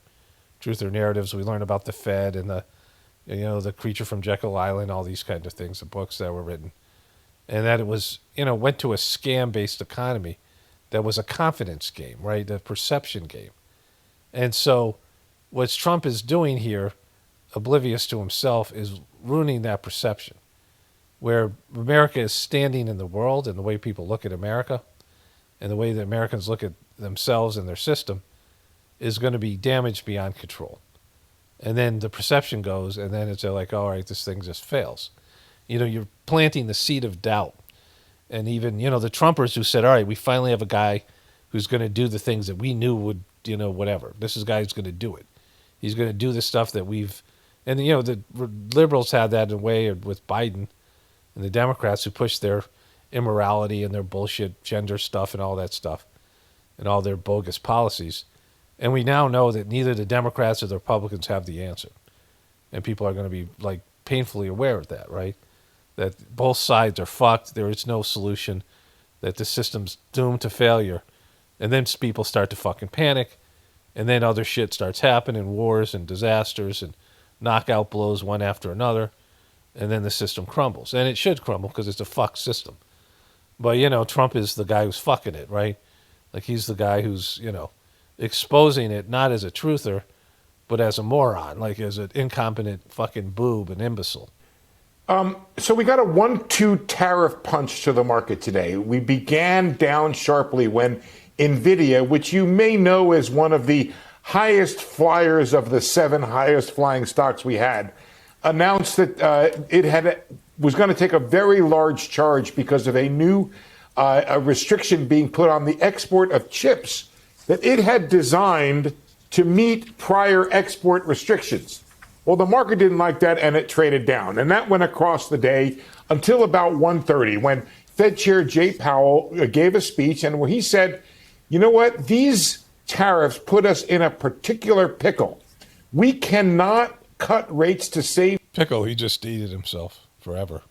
truther narratives, we learn about the Fed and the creature from Jekyll Island, all these kinds of things, the books that were written. And that it was, went to a scam-based economy that was a confidence game, right? A perception game. And so what Trump is doing here, oblivious to himself, is ruining that perception. Where America is standing in the world and the way people look at America and the way that Americans look at themselves and their system is going to be damaged beyond control. And then the perception goes, and then it's like, all right, this thing just fails. You're planting the seed of doubt. And even, the Trumpers who said, all right, we finally have a guy who's going to do the things that we knew would, whatever. This is a guy who's going to do it. He's going to do the stuff that and the liberals had that in a way with Biden and the Democrats who pushed their immorality and their bullshit gender stuff and all that stuff and all their bogus policies. And we now know that neither the Democrats or the Republicans have the answer. And people are going to be like painfully aware of that, right? That both sides are fucked. There is no solution. That the system's doomed to failure. And then people start to fucking panic. And then other shit starts happening, wars and disasters and knockout blows one after another. And then the system crumbles. And it should crumble because it's a fucked system. But, Trump is the guy who's fucking it, right? Like he's the guy who's, exposing it not as a truther, but as a moron, like as an incompetent fucking boob, an imbecile. So we got a 1-2 tariff punch to the market today. We began down sharply when NVIDIA, which you may know as one of the highest flyers of the 7 highest flying stocks we had, announced that was going to take a very large charge because of a new a restriction being put on the export of chips that it had designed to meet prior export restrictions. Well, the market didn't like that, and it traded down. And that went across the day until about 1:30, when Fed Chair Jay Powell gave a speech and where he said, you know what, these tariffs put us in a particular pickle. We cannot cut rates to save Pickle, he just dated himself forever.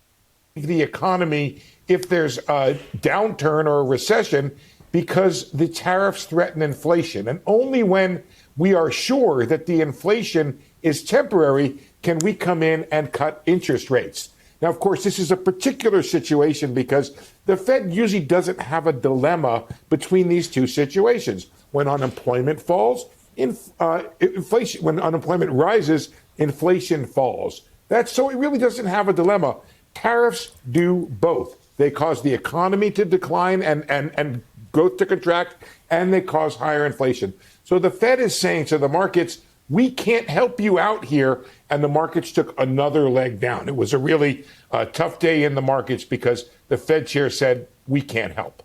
the economy if there's a downturn or a recession, because the tariffs threaten inflation. And only when we are sure that the inflation is temporary can we come in and cut interest rates. Now, of course, this is a particular situation because the Fed usually doesn't have a dilemma between these two situations. When unemployment falls, inflation. When unemployment rises, inflation falls. So it really doesn't have a dilemma. Tariffs do both. They cause the economy to decline and growth to contract, and they cause higher inflation. So the Fed is saying to the markets, we can't help you out here. And the markets took another leg down. It was a really tough day in the markets because the Fed chair said, we can't help.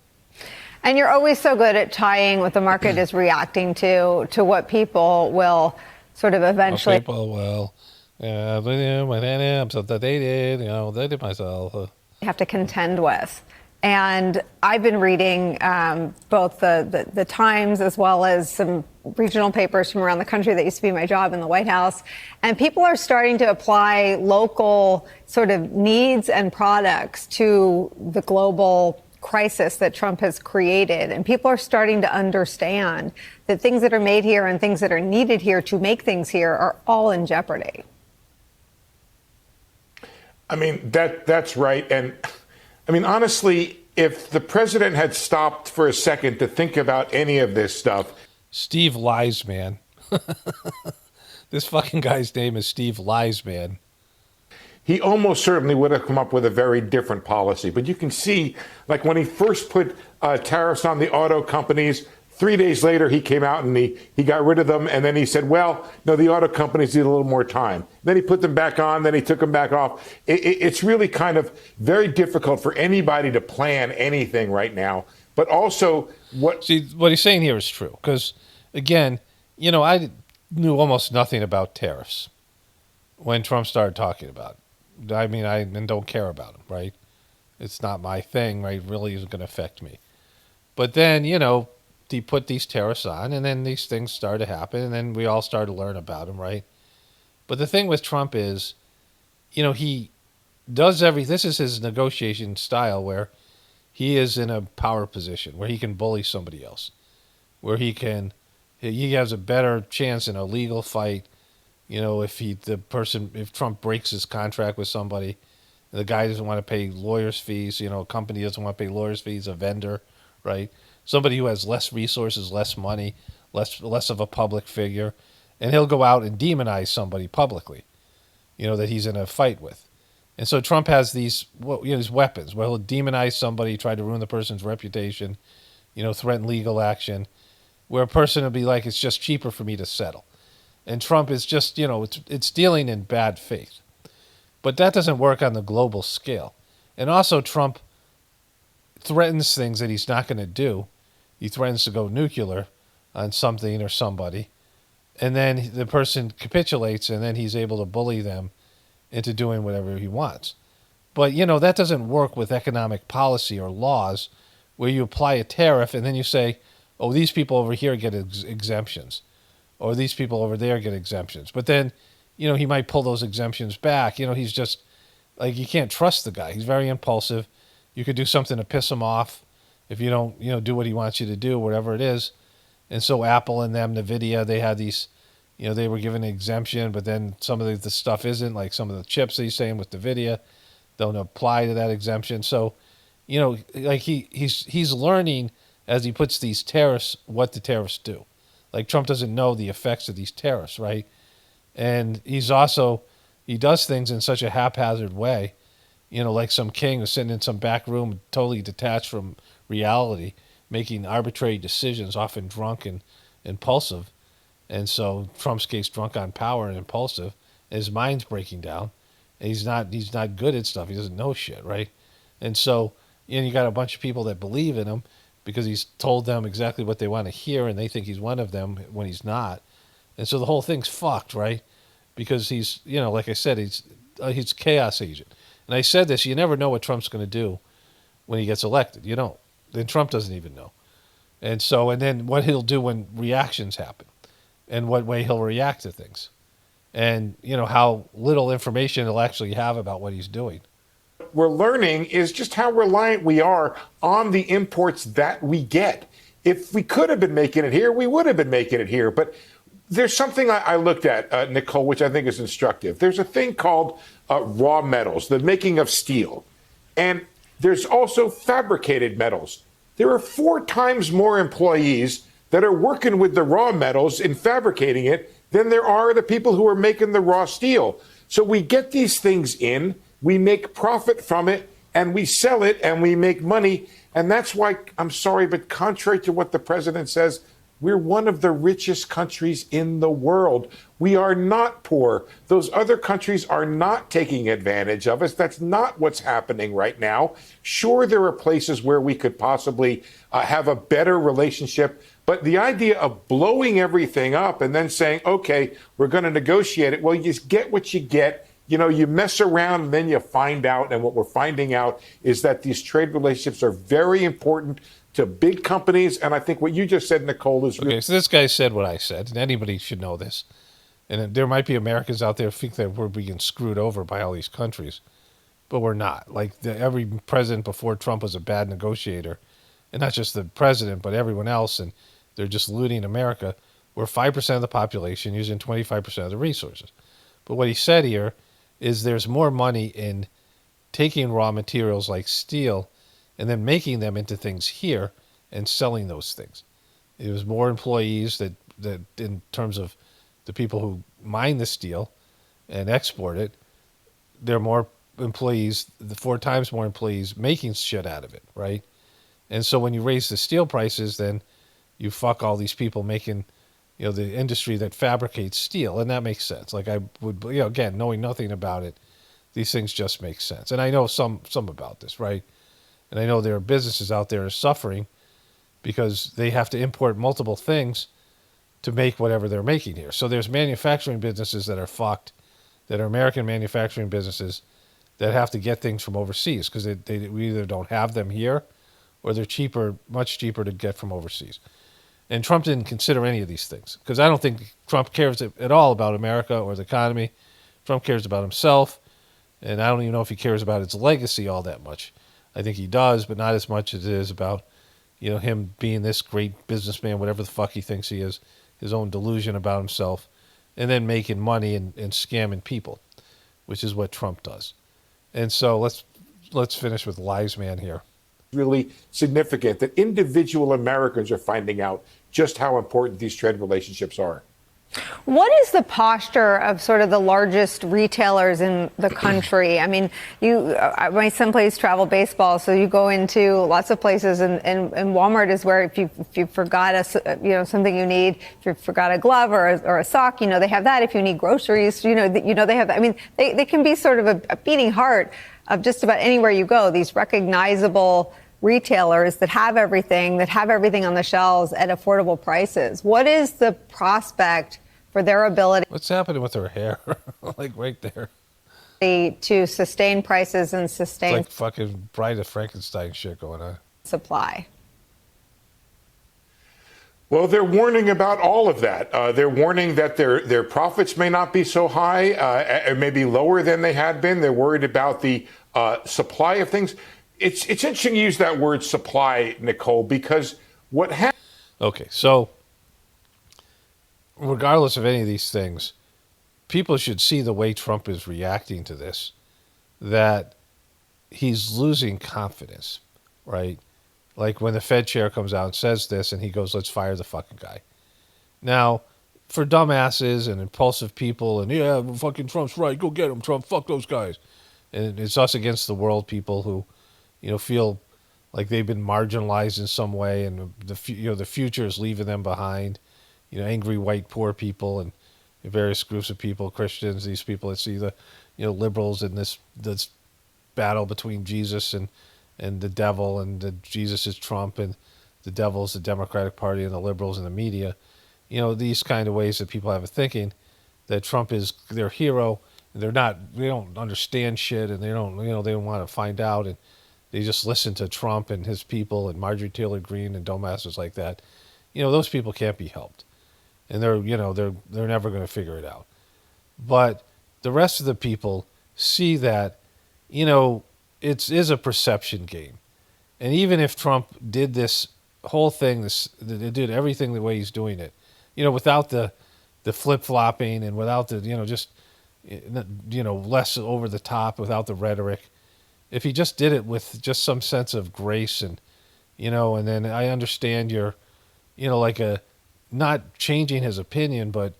And you're always so good at tying what the market is reacting to what people will sort of eventually. People will. I'm so that they did, they did myself. Have to contend with. And I've been reading both the Times as well as some regional papers from around the country that used to be my job in the White House. And people are starting to apply local sort of needs and products to the global crisis that Trump has created. And people are starting to understand that things that are made here and things that are needed here to make things here are all in jeopardy. I mean, that's right. And I mean, honestly, if the president had stopped for a second to think about any of this stuff. Steve Liesman. This fucking guy's name is Steve Liesman. He almost certainly would have come up with a very different policy. But you can see, like when he first put tariffs on the auto companies, 3 days later, he came out and he got rid of them. And then he said, well, no, the auto companies need a little more time. Then he put them back on. Then he took them back off. It's really kind of very difficult for anybody to plan anything right now. But also what he's saying here is true. Because, again, I knew almost nothing about tariffs when Trump started talking about it. I mean, I don't care about them, right? It's not my thing, right? It really isn't going to affect me. But then, he put these tariffs on, and then these things started to happen, and then we all started to learn about them, right? But the thing with Trump is, he does this is his negotiation style where he is in a power position, where he can bully somebody else, where he has a better chance in a legal fight, if Trump breaks his contract with somebody, the guy doesn't want to pay lawyers' fees, a company doesn't want to pay lawyers' fees, a vendor, right? Somebody who has less resources, less money, less of a public figure, and he'll go out and demonize somebody publicly, that he's in a fight with. And so Trump has these weapons where he'll demonize somebody, try to ruin the person's reputation, threaten legal action, where a person will be like, it's just cheaper for me to settle. And Trump is just, it's dealing in bad faith. But that doesn't work on the global scale. And also Trump threatens things that he's not going to do. He threatens to go nuclear on something or somebody. And then the person capitulates, and then he's able to bully them into doing whatever he wants. But, that doesn't work with economic policy or laws where you apply a tariff and then you say, oh, these people over here get exemptions, or these people over there get exemptions. But then, he might pull those exemptions back. He's just, like, you can't trust the guy. He's very impulsive. You could do something to piss him off if you don't, do what he wants you to do, whatever it is. And so Apple and them, NVIDIA, they had these, they were given an exemption, but then some of the stuff isn't, like some of the chips that he's saying with NVIDIA don't apply to that exemption. So, like he's learning as he puts these tariffs, what the tariffs do. Like Trump doesn't know the effects of these tariffs, right? And he does things in such a haphazard way, like some king who's sitting in some back room totally detached from reality, making arbitrary decisions, often drunk and impulsive. And so Trump's case, drunk on power and impulsive, and his mind's breaking down. And he's not good at stuff. He doesn't know shit, right? And so, you got a bunch of people that believe in him because he's told them exactly what they want to hear, and they think he's one of them when he's not. And so the whole thing's fucked, right? Because he's, like I said, he's a chaos agent. And I said this, you never know what Trump's going to do when he gets elected. You don't. Then Trump doesn't even know. And then what he'll do when reactions happen and what way he'll react to things. And, how little information he'll actually have about what he's doing. We're learning is just how reliant we are on the imports that we get. If we could have been making it here, we would have been making it here. But there's something I looked at, Nicole, which I think is instructive. There's a thing called raw metals, the making of steel. And there's also fabricated metals. There are 4 times more employees that are working with the raw metals in fabricating it than there are the people who are making the raw steel. So we get these things in, we make profit from it, and we sell it, and we make money. And that's why, I'm sorry, but contrary to what the president says, we're one of the richest countries in the world. We are not poor. Those other countries are not taking advantage of us. That's not what's happening right now. Sure, there are places where we could possibly have a better relationship. But the idea of blowing everything up and then saying, okay, we're going to negotiate it. Well, you just get what you get. You mess around and then you find out. And what we're finding out is that these trade relationships are very important to big companies. And I think what you just said, Nicole, is okay. So this guy said what I said, and anybody should know this. And there might be Americans out there who think that we're being screwed over by all these countries, but we're not. Like every president before Trump was a bad negotiator, and not just the president, but everyone else. And they're just looting America. We're 5% of the population using 25% of the resources. But what he said here is there's more money in taking raw materials like steel and then making them into things here and selling those things. It was more employees that in terms of the people who mine the steel and export it, there are more employees, 4 times more employees making shit out of it, right? And so when you raise the steel prices, then you fuck all these people making, the industry that fabricates steel, and that makes sense. Like I would, again, knowing nothing about it, these things just make sense. And I know some about this, right? And I know there are businesses out there suffering because they have to import multiple things to make whatever they're making here. So there's manufacturing businesses that are fucked, that are American manufacturing businesses that have to get things from overseas because we either don't have them here or they're cheaper, much cheaper to get from overseas. And Trump didn't consider any of these things because I don't think Trump cares at all about America or the economy. Trump cares about himself, and I don't even know if he cares about his legacy all that much. I think he does, but not as much as it is about, him being this great businessman, whatever the fuck he thinks he is, his own delusion about himself, and then making money and scamming people, which is what Trump does. And so let's finish with Lies Man here. Really significant that individual Americans are finding out just how important these trade relationships are. What is the posture of sort of the largest retailers in the country? I mean, my son plays travel baseball, so you go into lots of places, and Walmart is where if you forgot something you need, if you forgot a glove or a sock, they have that. If you need groceries, they have that. I mean, they can be sort of a beating heart of just about anywhere you go. These recognizable retailers that have everything on the shelves at affordable prices. What is the prospect for their ability? What's happening with her hair? Like right there. To sustain prices and sustain. It's like fucking Bride of Frankenstein shit going on. Supply. Well, they're warning about all of that. They're warning that their profits may not be so high, maybe lower than they had been. They're worried about the supply of things. It's interesting you use that word supply, Nicole, because what happened. Okay, so regardless of any of these things, people should see the way Trump is reacting to this, that he's losing confidence, right? Like when the Fed chair comes out and says this and he goes, let's fire the fucking guy. Now, for dumbasses and impulsive people and, yeah, fucking Trump's right, go get him, Trump, fuck those guys. And it's us against the world people who, feel like they've been marginalized in some way, and the future is leaving them behind. Angry white poor people and various groups of people, Christians, these people that see the liberals in this battle between Jesus and the devil, and Jesus is Trump and the devil is the Democratic Party and the liberals and the media. These kind of ways that people have a thinking that Trump is their hero. And they don't understand shit, and they don't want to find out, and they just listen to Trump and his people and Marjorie Taylor Greene and dumbasses like that. Those people can't be helped, and they're never going to figure it out. But the rest of the people see that, it is a perception game, and even if Trump did this whole thing, did everything the way he's doing it, without the flip flopping and without the just less over the top, without the rhetoric. If he just did it with just some sense of grace and then I understand your, like not changing his opinion, but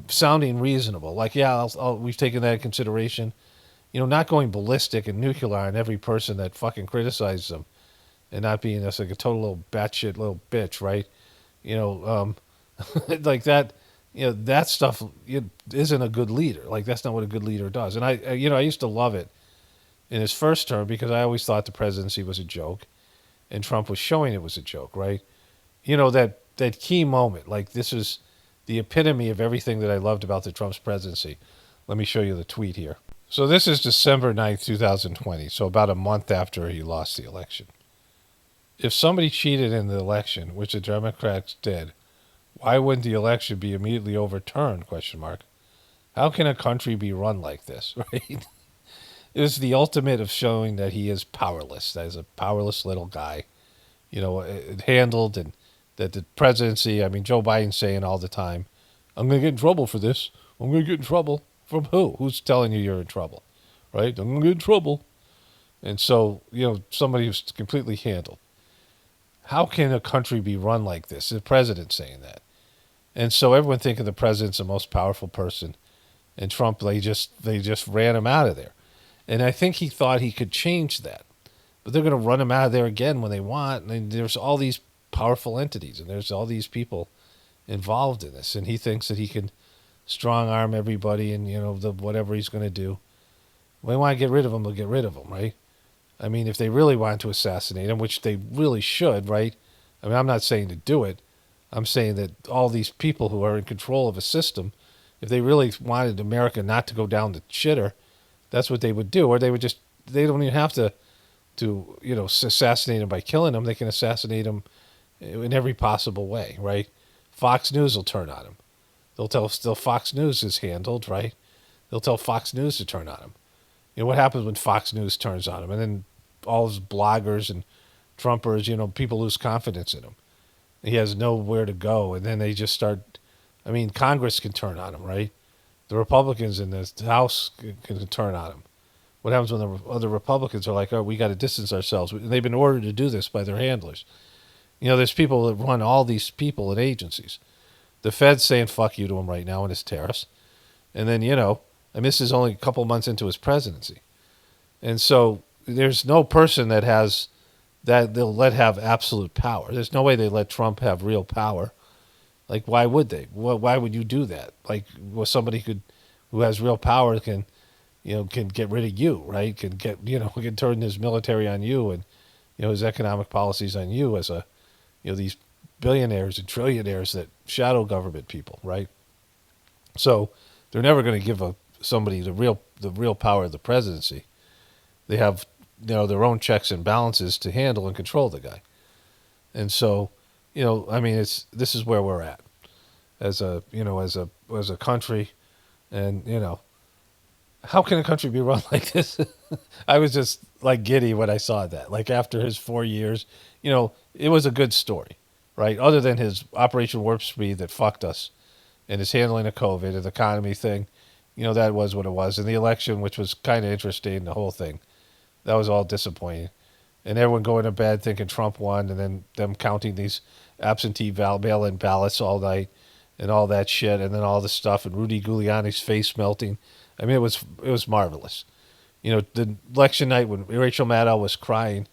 sounding reasonable. Like, yeah, we've taken that into consideration. Not going ballistic and nuclear on every person that fucking criticizes him, and not being just like a total little batshit little bitch, right? Like that. That stuff isn't a good leader. Like, that's not what a good leader does. And I used to love it in his first term because I always thought the presidency was a joke, and Trump was showing it was a joke, right? That key moment, like this is the epitome of everything that I loved about the Trump's presidency. Let me show you the tweet here. So this is December 9th, 2020, so about a month after he lost the election. If somebody cheated in the election, which the Democrats did, why wouldn't the election be immediately overturned? ? How can a country be run like this, right? It was the ultimate of showing that he is powerless. That is a powerless little guy, handled, and that the presidency, Joe Biden's saying all the time, I'm going to get in trouble for this. I'm going to get in trouble. From who? Who's telling you you're in trouble, right? I'm going to get in trouble. And so, somebody who's completely handled. How can a country be run like this? The president's saying that. And so everyone thinking the president's the most powerful person, and Trump, they just ran him out of there. And I think he thought he could change that, but they're going to run him out of there again when they want. And there's all these powerful entities, and there's all these people involved in this, and he thinks that he can strong arm everybody, and whatever he's going to do. When they want to get rid of him, they'll get rid of him, right? If they really want to assassinate him, which they really should, right? I'm not saying to do it. I'm saying that all these people who are in control of a system, if they really wanted America not to go down the shitter, that's what they would do. Or they don't even have to assassinate him by killing him. They can assassinate him in every possible way, right? Fox News will turn on him. They'll tell Fox News is handled, right? They'll tell Fox News to turn on him. What happens when Fox News turns on him? And then all his bloggers and Trumpers, people lose confidence in him. He has nowhere to go, and then they just start. Congress can turn on him, right? The Republicans in the House can turn on him. What happens when the other Republicans are like, oh, we got to distance ourselves? And they've been ordered to do this by their handlers. There's people that run all these people and agencies. The Fed's saying fuck you to him right now and his tariffs. And then, this is only a couple months into his presidency. And so there's no person that they'll let have absolute power. There's no way they let Trump have real power. Like, why would they? Why would you do that? Like, somebody who has real power can get rid of you, right? Can turn his military on you and, his economic policies on you as these billionaires and trillionaires that shadow government people, right? So they're never going to give somebody the real power of the presidency. They have their own checks and balances to handle and control the guy. And so, this is where we're at as a country. And, how can a country be run like this? I was just like giddy when I saw that. Like, after his 4 years, it was a good story, right? Other than his Operation Warp Speed that fucked us and his handling of COVID and the economy thing, that was what it was. And the election, which was kind of interesting, the whole thing, that was all disappointing. And everyone going to bed thinking Trump won, and then them counting these absentee mail-in ballots all night and all that shit, and then all the stuff, and Rudy Giuliani's face melting. It was marvelous. The election night when Rachel Maddow was crying,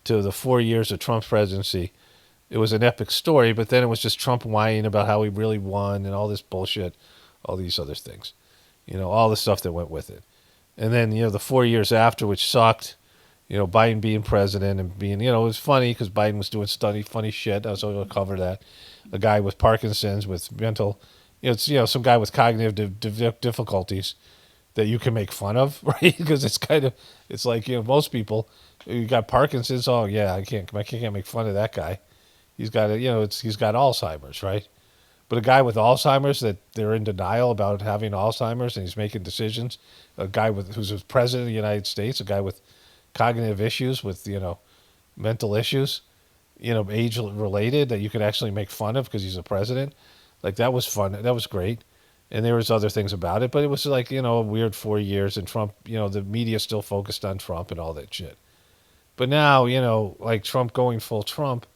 to the 4 years of Trump's presidency, it was an epic story, but then it was just Trump whining about how he really won and all this bullshit, all these other things, all the stuff that went with it. And then, the 4 years after, which sucked, Biden being president and being, it was funny because Biden was doing funny shit. I was going to cover that. A guy with Parkinson's, with mental, some guy with cognitive difficulties that you can make fun of, right? Because it's like, most people, you got Parkinson's. Oh yeah, I can't make fun of that guy. He's got he's got Alzheimer's, right? But a guy with Alzheimer's, that they're in denial about having Alzheimer's, and he's making decisions. A guy who's a president of the United States, a guy with cognitive issues, with mental issues, age related, that you could actually make fun of because he's a president. Like, that was fun. That was great. And there was other things about it, but it was like, a weird 4 years, and Trump, the media still focused on Trump and all that shit. But now, like Trump going full Trump,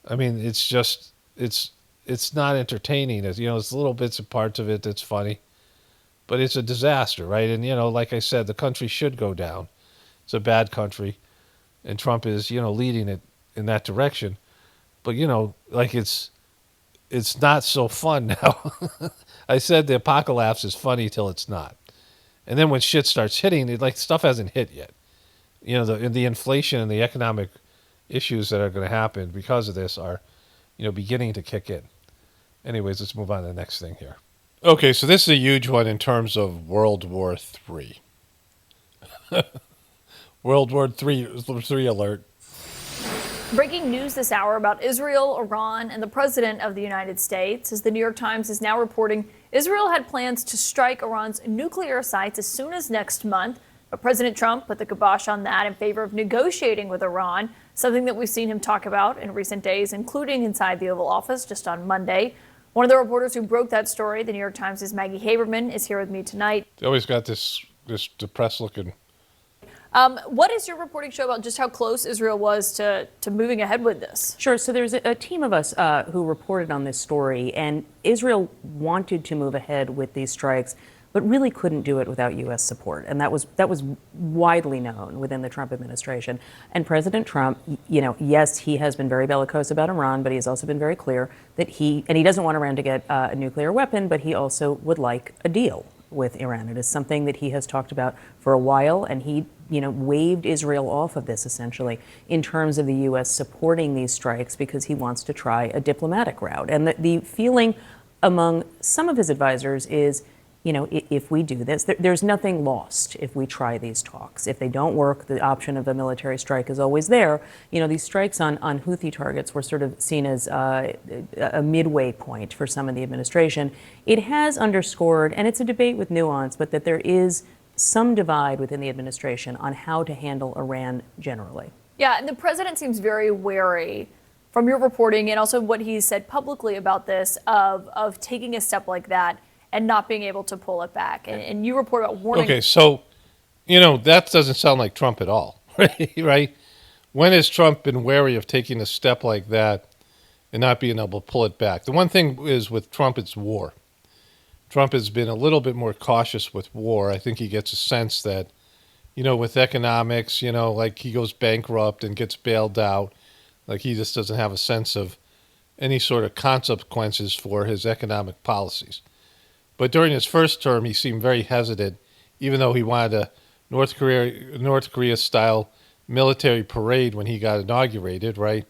I mean, it's just, it's not entertaining. There's little bits and parts of it that's funny, but it's a disaster, right? And, like I said, the country should go down. It's a bad country, and Trump is, leading it in that direction. But, like it's not so fun now. I said the apocalypse is funny till it's not. And then when shit starts hitting, stuff hasn't hit yet. The inflation and the economic issues that are going to happen because of this are, beginning to kick in. Anyways, let's move on to the next thing here. Okay, so this is a huge one in terms of World War III. World War III alert. Breaking news this hour about Israel, Iran, and the President of the United States, as the New York Times is now reporting Israel had plans to strike Iran's nuclear sites as soon as next month. But President Trump put the kibosh on that in favor of negotiating with Iran, something that we've seen him talk about in recent days, including inside the Oval Office just on Monday. One of the reporters who broke that story, the New York Times' Maggie Haberman, is here with me tonight. They always got this depressed looking. What is your reporting show about just how close Israel was to moving ahead with this? Sure. So there's a team of us who reported on this story, and Israel wanted to move ahead with these strikes, but really couldn't do it without U.S. support. And that was widely known within the Trump administration. And President Trump, yes, he has been very bellicose about Iran, but he has also been very clear that he doesn't want Iran to get a nuclear weapon, but he also would like a deal with Iran. It is something that he has talked about for a while, and he waved Israel off of this essentially in terms of the U.S. supporting these strikes because he wants to try a diplomatic route. And the feeling among some of his advisors is, if we do this, there's nothing lost if we try these talks. If they don't work, the option of a military strike is always there. These strikes on Houthi targets were sort of seen as a midway point for some of the administration. It has underscored, and it's a debate with nuance, but that there is some divide within the administration on how to handle Iran generally. Yeah, and the president seems very wary, from your reporting and also what he's said publicly about this, of taking a step like that and not being able to pull it back. And you report about warning. Okay, so, that doesn't sound like Trump at all, right? When has Trump been wary of taking a step like that and not being able to pull it back? The one thing is with Trump, it's war. Trump has been a little bit more cautious with war. I think he gets a sense that, with economics, like he goes bankrupt and gets bailed out. Like he just doesn't have a sense of any sort of consequences for his economic policies. But during his first term, he seemed very hesitant, even though he wanted a North Korea-style military parade when he got inaugurated, right?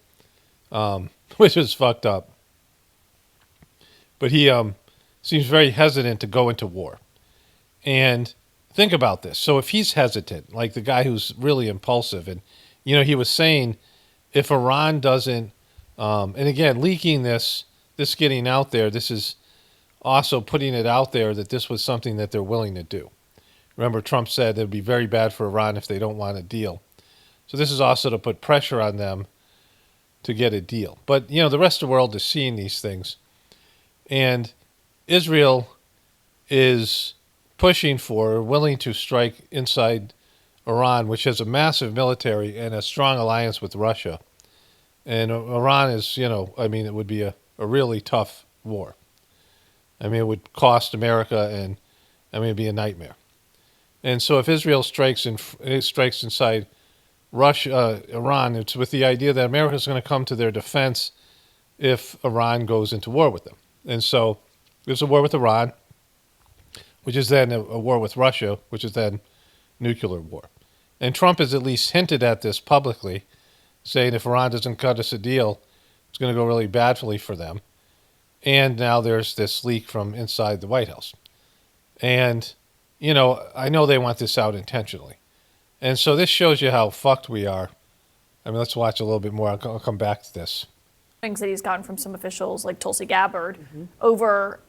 Which was fucked up. But he seems very hesitant to go into war. And think about this. So if he's hesitant, like the guy who's really impulsive, and, he was saying if Iran doesn't, and again, leaking this getting out there, this is also putting it out there that this was something that they're willing to do. Remember, Trump said it would be very bad for Iran if they don't want a deal. So this is also to put pressure on them to get a deal. But, the rest of the world is seeing these things. And Israel is pushing for, willing to strike inside Iran, which has a massive military and a strong alliance with Russia. And Iran is, it would be a really tough war. It would cost America, and it'd be a nightmare. And so if Israel strikes inside Iran, it's with the idea that America is going to come to their defense if Iran goes into war with them. And so there's a war with Iran, which is then a war with Russia, which is then nuclear war. And Trump has at least hinted at this publicly, saying if Iran doesn't cut us a deal, it's going to go really badly for them. And now there's this leak from inside the White House. And, I know they want this out intentionally. And so this shows you how fucked we are. I mean, let's watch a little bit more. I'll come back to this. Things that he's gotten from some officials like Tulsi Gabbard over,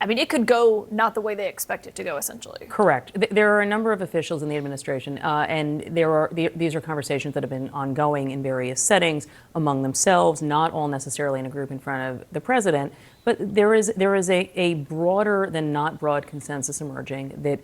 I mean, it could go not the way they expect it to go, essentially. Correct. There are a number of officials in the administration, and these are conversations that have been ongoing in various settings among themselves, not all necessarily in a group in front of the president. But there is a broader than not broad consensus emerging that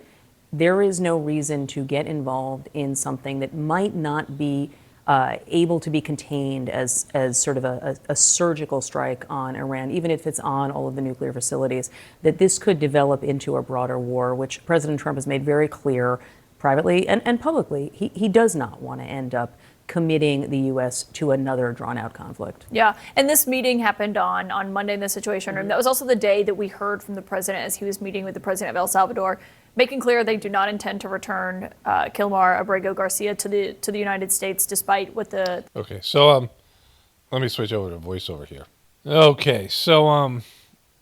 there is no reason to get involved in something that might not be able to be contained as sort of a surgical strike on Iran, even if it's on all of the nuclear facilities, that this could develop into a broader war, which President Trump has made very clear privately and publicly. He does not want to end up committing the U.S. to another drawn-out conflict. Yeah, and this meeting happened on Monday in the Situation Room. That was also the day that we heard from the president as he was meeting with the president of El Salvador, making clear they do not intend to return Kilmar Abrego Garcia to the United States, despite what the... Okay, so let me switch over to voiceover here. Okay, so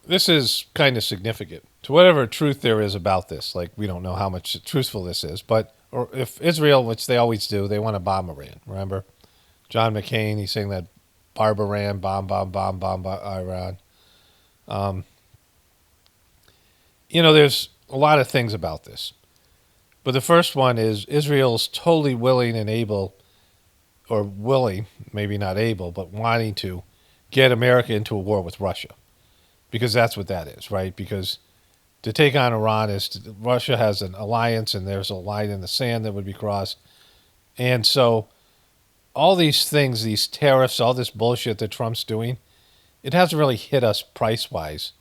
this is kind of significant. To whatever truth there is about this, like we don't know how much truthful this is, but or if Israel, which they always do, they want to bomb Iran. Remember? John McCain, he's saying that bomb Iran, bomb Iran. There's a lot of things about this. But the first one is Israel's totally willing and able, or willing, maybe not able, but wanting to get America into a war with Russia. Because that's what that is, right? Because to take on Iran Russia has an alliance and there's a line in the sand that would be crossed. And so all these things, these tariffs, all this bullshit that Trump's doing, it hasn't really hit us price-wise.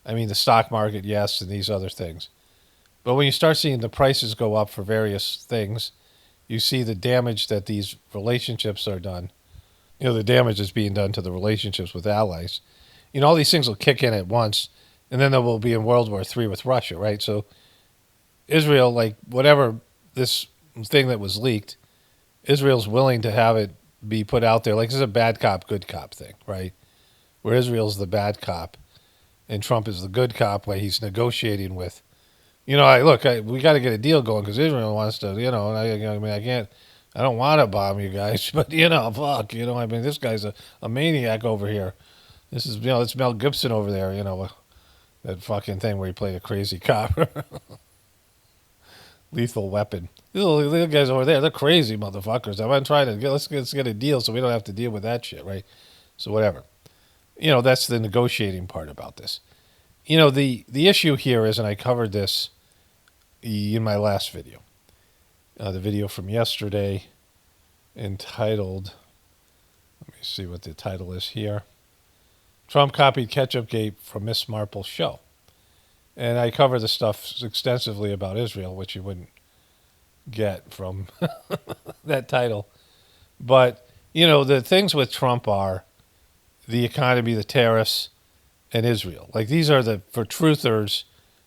I mean, the stock market, yes, and these other things. But when you start seeing the prices go up for various things, you see the damage that these relationships are done. The damage is being done to the relationships with allies. All these things will kick in at once, and then there will be in World War III with Russia, right? So Israel, like whatever this thing that was leaked, Israel's willing to have it be put out there. Like this is a bad cop, good cop thing, right? Where Israel's the bad cop and Trump is the good cop, where he's negotiating with. We got to get a deal going because Israel wants to, I don't want to bomb you guys, but, fuck, this guy's a maniac over here. This is, it's Mel Gibson over there, that fucking thing where he played a crazy cop. Lethal Weapon. These little guys over there, they're crazy motherfuckers. I'm trying to let's get a deal so we don't have to deal with that shit, right? So whatever. That's the negotiating part about this. The issue here is, and I covered this in my last video, the video from yesterday entitled, let me see what the title is here, Trump copied Ketchupgate from Miss Marple's show. And I cover the stuff extensively about Israel, which you wouldn't get from that title. But, the things with Trump are the economy, the tariffs, and Israel. Like these are for truthers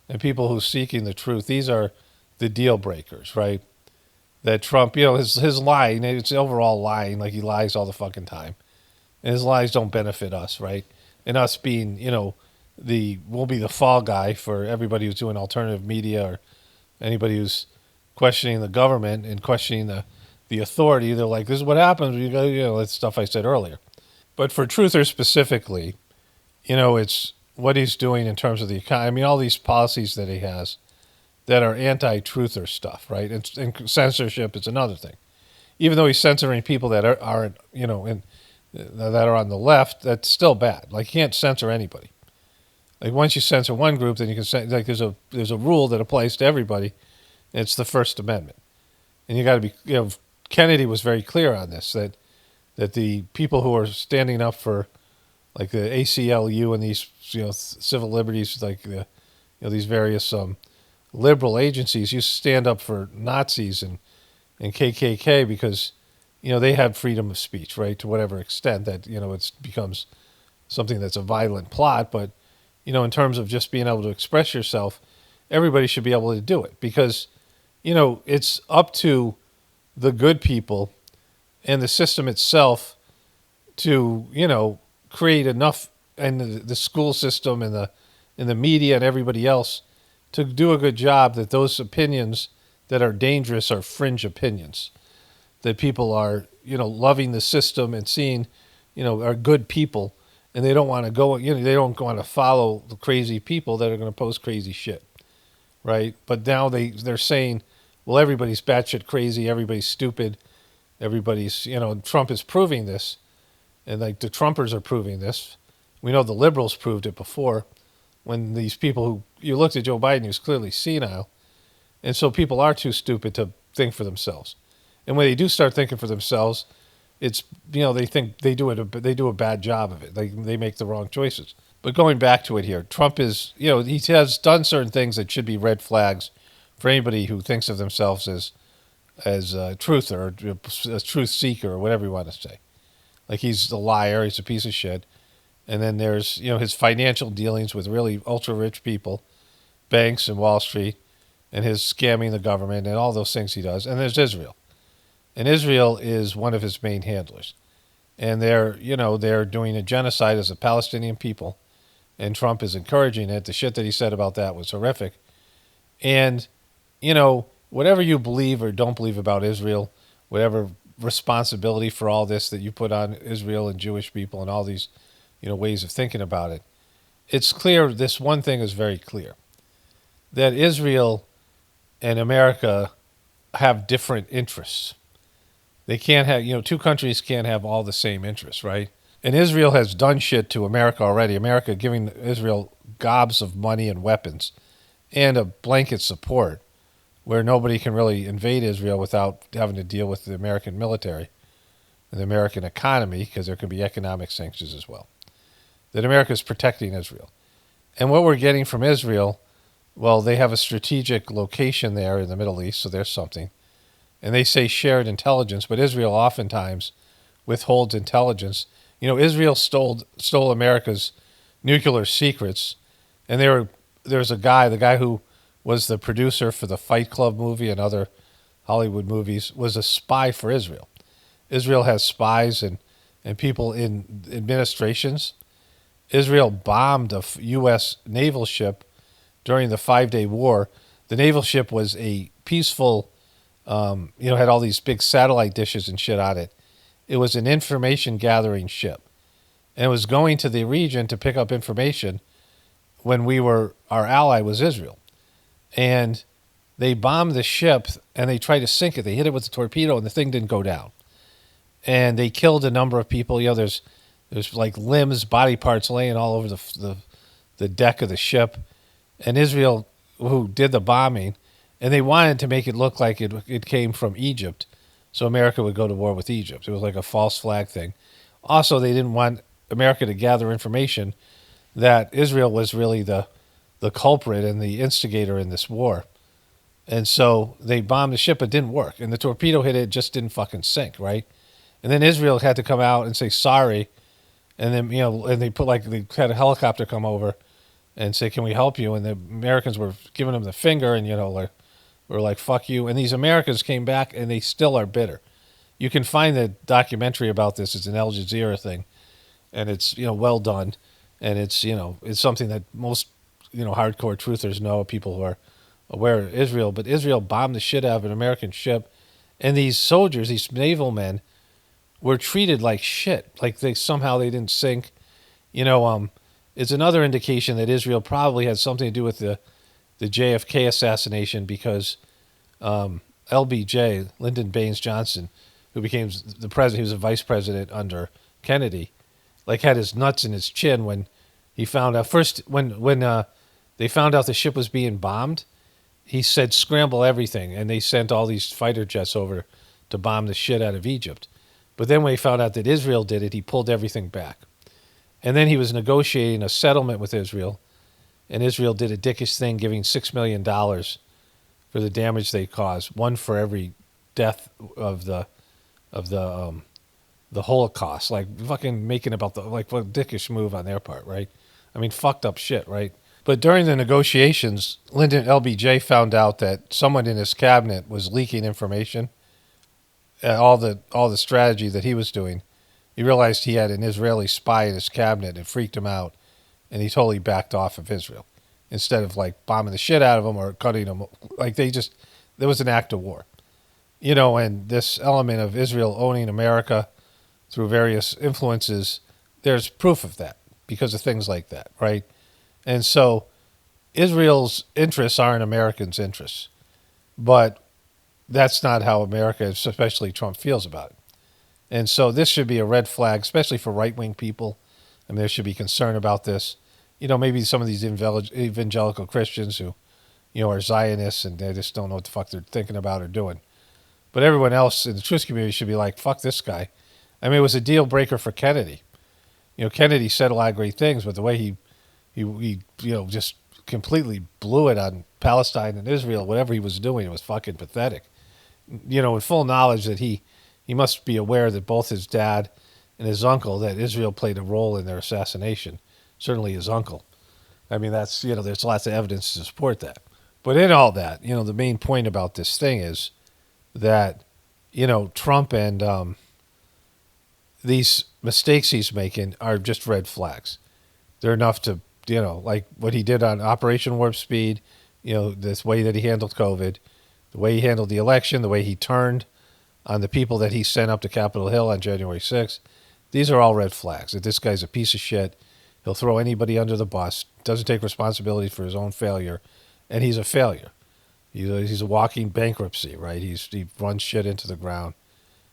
and people who are seeking the truth, these are the deal breakers, right? That Trump, his lying, it's overall lying, like he lies all the fucking time. And his lies don't benefit us, right? And us being, we'll be the fall guy for everybody who's doing alternative media or anybody who's questioning the government and questioning the authority. They're like, this is what happens when you go, that's stuff I said earlier. But for truthers specifically, it's what he's doing in terms of the economy. I mean, all these policies that he has that are anti-truther stuff, right? And censorship is another thing. Even though he's censoring people that aren't, that are on the left, that's still bad. Like, you can't censor anybody. Like, once you censor one group, then you can like there's a rule that applies to everybody. And it's the First Amendment. And you got to be, Kennedy was very clear on this, that the people who are standing up for, like the ACLU and these, civil liberties, like these various liberal agencies, you stand up for Nazis and KKK because they have freedom of speech, right? To whatever extent that, it becomes something that's a violent plot. But, in terms of just being able to express yourself, everybody should be able to do it because, it's up to the good people and the system itself to, create enough, and the school system and the media and everybody else to do a good job that those opinions that are dangerous are fringe opinions, that people are, loving the system and seeing, are good people, and they don't want to go, they don't want to follow the crazy people that are going to post crazy shit, right? But now they're saying, well, everybody's batshit crazy, everybody's stupid, everybody's, Trump is proving this, and like the Trumpers are proving this. We know the liberals proved it before when these people who, you looked at Joe Biden, who's clearly senile, and so people are too stupid to think for themselves. And when they do start thinking for themselves, it's, they think they do a bad job of it. They make the wrong choices. But going back to it here, Trump is, he has done certain things that should be red flags for anybody who thinks of themselves as a truther or a truth seeker or whatever you want to say. Like he's a liar, he's a piece of shit. And then there's, his financial dealings with really ultra rich people, banks and Wall Street, and his scamming the government and all those things he does. And there's Israel. And Israel is one of his main handlers. And they're doing a genocide as a Palestinian people. And Trump is encouraging it. The shit that he said about that was horrific. And, whatever you believe or don't believe about Israel, whatever responsibility for all this that you put on Israel and Jewish people and all these, ways of thinking about it, it's clear, this one thing is very clear, that Israel and America have different interests. They can't have, two countries can't have all the same interests, right? And Israel has done shit to America already. America giving Israel gobs of money and weapons and a blanket support where nobody can really invade Israel without having to deal with the American military and the American economy, because there could be economic sanctions as well. That America is protecting Israel. And what we're getting from Israel, well, they have a strategic location there in the Middle East, so there's something. And they say shared intelligence, but Israel oftentimes withholds intelligence. Israel stole America's nuclear secrets, and there's the guy who was the producer for the Fight Club movie and other Hollywood movies, was a spy for Israel. Israel has spies and people in administrations. Israel bombed a U.S. naval ship during the 5-day war. The naval ship was a peaceful, had all these big satellite dishes and shit on it. It was an information gathering ship. And it was going to the region to pick up information when our ally was Israel. And they bombed the ship and they tried to sink it. They hit it with a torpedo and the thing didn't go down. And they killed a number of people. There's like limbs, body parts laying all over the deck of the ship. And Israel, who did the bombing, and they wanted to make it look like it came from Egypt, so America would go to war with Egypt. It was like a false flag thing. Also, they didn't want America to gather information that Israel was really the culprit and the instigator in this war. And so they bombed the ship, it didn't work. And the torpedo hit it just didn't fucking sink, right? And then Israel had to come out and say sorry. And then, and they had a helicopter come over and say, can we help you? And the Americans were giving them the finger and, were like, fuck you. And these Americans came back and they still are bitter. You can find the documentary about this. It's an Al Jazeera thing. And it's, well done. And it's, it's something that most, hardcore truthers know, people who are aware of Israel. But Israel bombed the shit out of an American ship. And these soldiers, these naval men, were treated like shit. Like they didn't sink. It's another indication that Israel probably had something to do with the JFK assassination, because LBJ, Lyndon Baines Johnson, who became the president, he was a vice president under Kennedy, had his nuts in his chin when he found out. First, when they found out the ship was being bombed, he said, scramble everything. And they sent all these fighter jets over to bomb the shit out of Egypt. But then when he found out that Israel did it, he pulled everything back. And then he was negotiating a settlement with Israel. And Israel did a dickish thing, giving $6 million for the damage they caused, one for every death of the the Holocaust, like fucking making about the like what a dickish move on their part, right? I mean, fucked up shit, right? But during the negotiations, Lyndon LBJ found out that someone in his cabinet was leaking information, all the strategy that he was doing. He realized he had an Israeli spy in his cabinet and it freaked him out, and he totally backed off of Israel instead of like bombing the shit out of them or cutting them. Like there was an act of war, and this element of Israel owning America through various influences, there's proof of that because of things like that, right? And so Israel's interests aren't Americans' interests, but that's not how America, especially Trump, feels about it. And so this should be a red flag, especially for right-wing people. I mean, there should be concern about this. Maybe some of these evangelical Christians who, are Zionists and they just don't know what the fuck they're thinking about or doing. But everyone else in the truth community should be like, fuck this guy. I mean, it was a deal breaker for Kennedy. Kennedy said a lot of great things, but the way he just completely blew it on Palestine and Israel, whatever he was doing, it was fucking pathetic. With full knowledge that he must be aware that both his dad and his uncle, that Israel played a role in their assassination. Certainly his uncle. I mean, that's, there's lots of evidence to support that. But in all that, the main point about this thing is that, Trump and these mistakes he's making are just red flags. They're enough to, like what he did on Operation Warp Speed, this way that he handled COVID, the way he handled the election, the way he turned on the people that he sent up to Capitol Hill on January 6th. These are all red flags, that this guy's a piece of shit. He'll throw anybody under the bus, doesn't take responsibility for his own failure, and he's a failure. He's a walking bankruptcy, right? He runs shit into the ground.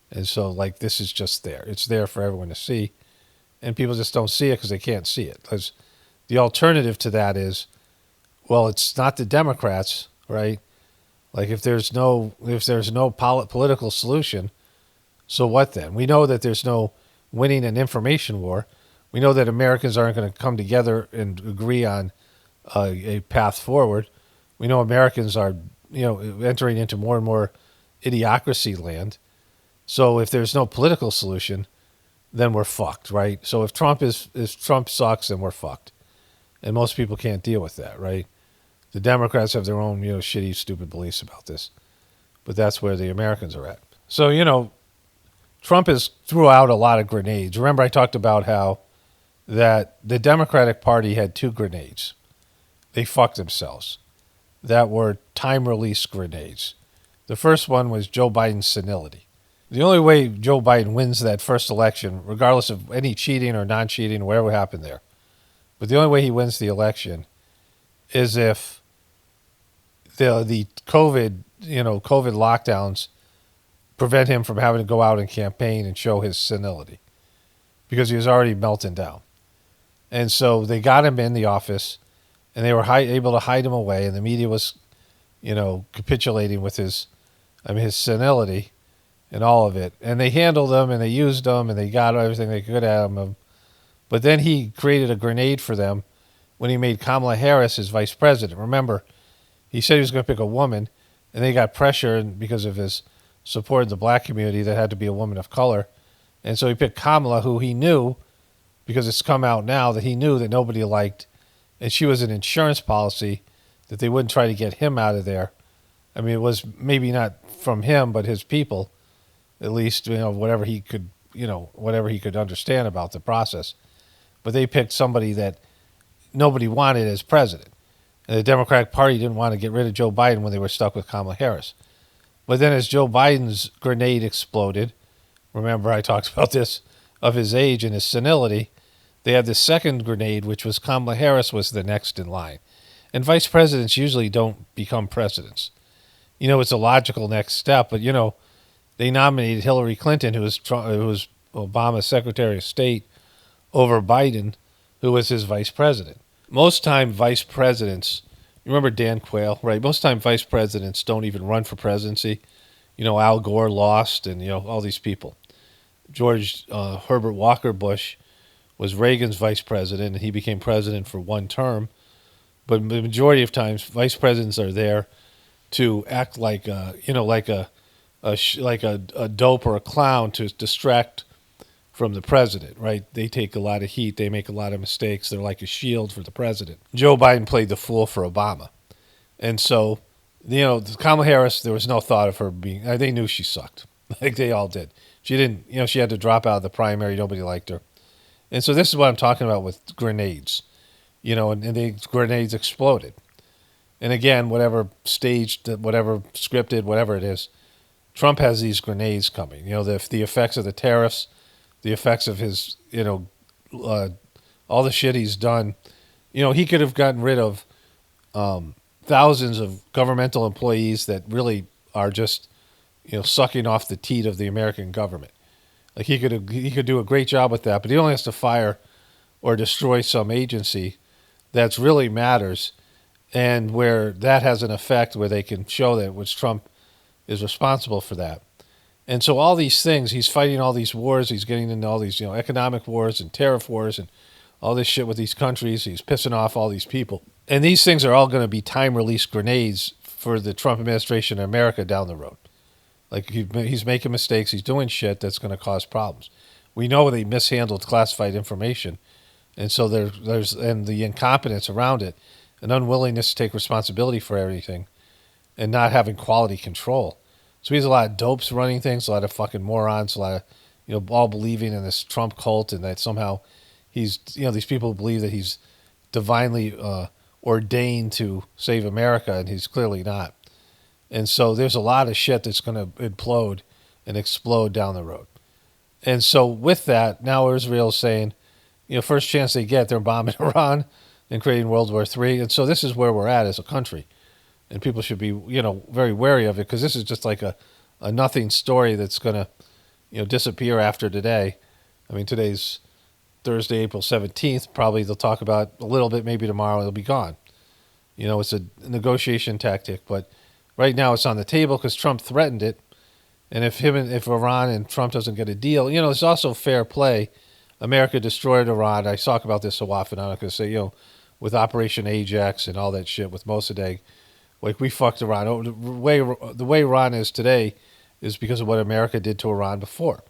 And so, like, this is just there. It's there for everyone to see. And people just don't see it because they can't see it. Because the alternative to that is, well, it's not the Democrats, right? Like, if there's no political solution, so what then? We know that there's no winning an information war. We know that Americans aren't going to come together and agree on a path forward. We know Americans are, entering into more and more idiocracy land. So if there's no political solution, then we're fucked, right? So if Trump sucks, then we're fucked. And most people can't deal with that, right? The Democrats have their own, shitty, stupid beliefs about this. But that's where the Americans are at. So, Trump has threw out a lot of grenades. Remember I talked about how that the Democratic Party had 2 grenades. They fucked themselves. That were time-release grenades. The first one was Joe Biden's senility. The only way Joe Biden wins that first election, regardless of any cheating or non-cheating or whatever happened there, but the only way he wins the election is if the COVID lockdowns prevent him from having to go out and campaign and show his senility because he was already melting down. And so they got him in the office and they were able to hide him away, and the media was, capitulating with his senility and all of it. And they handled him and they used him and they got everything they could out of him. But then he created a grenade for them when he made Kamala Harris his vice president. Remember, he said he was going to pick a woman, and they got pressure because of his support in the black community that had to be a woman of color. And so he picked Kamala, who he knew, because it's come out now, that he knew that nobody liked. And she was an insurance policy that they wouldn't try to get him out of there. I mean, it was maybe not from him, but his people, at least, whatever he could understand about the process. But they picked somebody that nobody wanted as president. And the Democratic Party didn't want to get rid of Joe Biden when they were stuck with Kamala Harris. But then as Joe Biden's grenade exploded, remember I talked about this, of his age and his senility, they had the second grenade, which was Kamala Harris was the next in line. And vice presidents usually don't become presidents. It's a logical next step, but, they nominated Hillary Clinton, who was Obama's Secretary of State, over Biden, who was his vice president. Most time vice presidents, you remember Dan Quayle, right? Most time vice presidents don't even run for presidency. Al Gore lost and, all these people. George Herbert Walker Bush was Reagan's vice president, and he became president for one term. But the majority of times, vice presidents are there to act like a a dope or a clown to distract from the president, right? They take a lot of heat. They make a lot of mistakes. They're like a shield for the president. Joe Biden played the fool for Obama. And so, Kamala Harris, there was no thought of her being, they knew she sucked. Like they all did. She didn't, she had to drop out of the primary. Nobody liked her. And so this is what I'm talking about with grenades, and the grenades exploded. And again, whatever staged, whatever scripted, whatever it is, Trump has these grenades coming. The effects of the tariffs, the effects of his, all the shit he's done. He could have gotten rid of thousands of governmental employees that really are just, sucking off the teat of the American government. Like he could do a great job with that, but he only has to fire or destroy some agency that's really matters, and where that has an effect where they can show that which Trump is responsible for that. And so all these things, he's fighting all these wars. He's getting into all these, economic wars and tariff wars and all this shit with these countries. He's pissing off all these people. And these things are all going to be time-release grenades for the Trump administration in America down the road. Like he's making mistakes. He's doing shit that's going to cause problems. We know they mishandled classified information. And so there's the incompetence around it, an unwillingness to take responsibility for everything, and not having quality control. So he has a lot of dopes running things, a lot of fucking morons, a lot of, all believing in this Trump cult, and that somehow he's, these people believe that he's divinely ordained to save America, and he's clearly not. And so there's a lot of shit that's going to implode and explode down the road. And so with that, now Israel's saying, first chance they get, they're bombing Iran and creating World War III. And so this is where we're at as a country. And people should be, very wary of it, because this is just like a nothing story that's going to, disappear after today. I mean, today's Thursday, April 17th. Probably they'll talk about a little bit, maybe tomorrow it'll be gone. It's a negotiation tactic, but right now it's on the table because Trump threatened it. And if Iran and Trump doesn't get a deal, there's also fair play. America destroyed Iran. I talk about this so often. I'm not going to say, with Operation Ajax and all that shit with Mossadegh, like we fucked Iran. The way Iran is today is because of what America did to Iran before.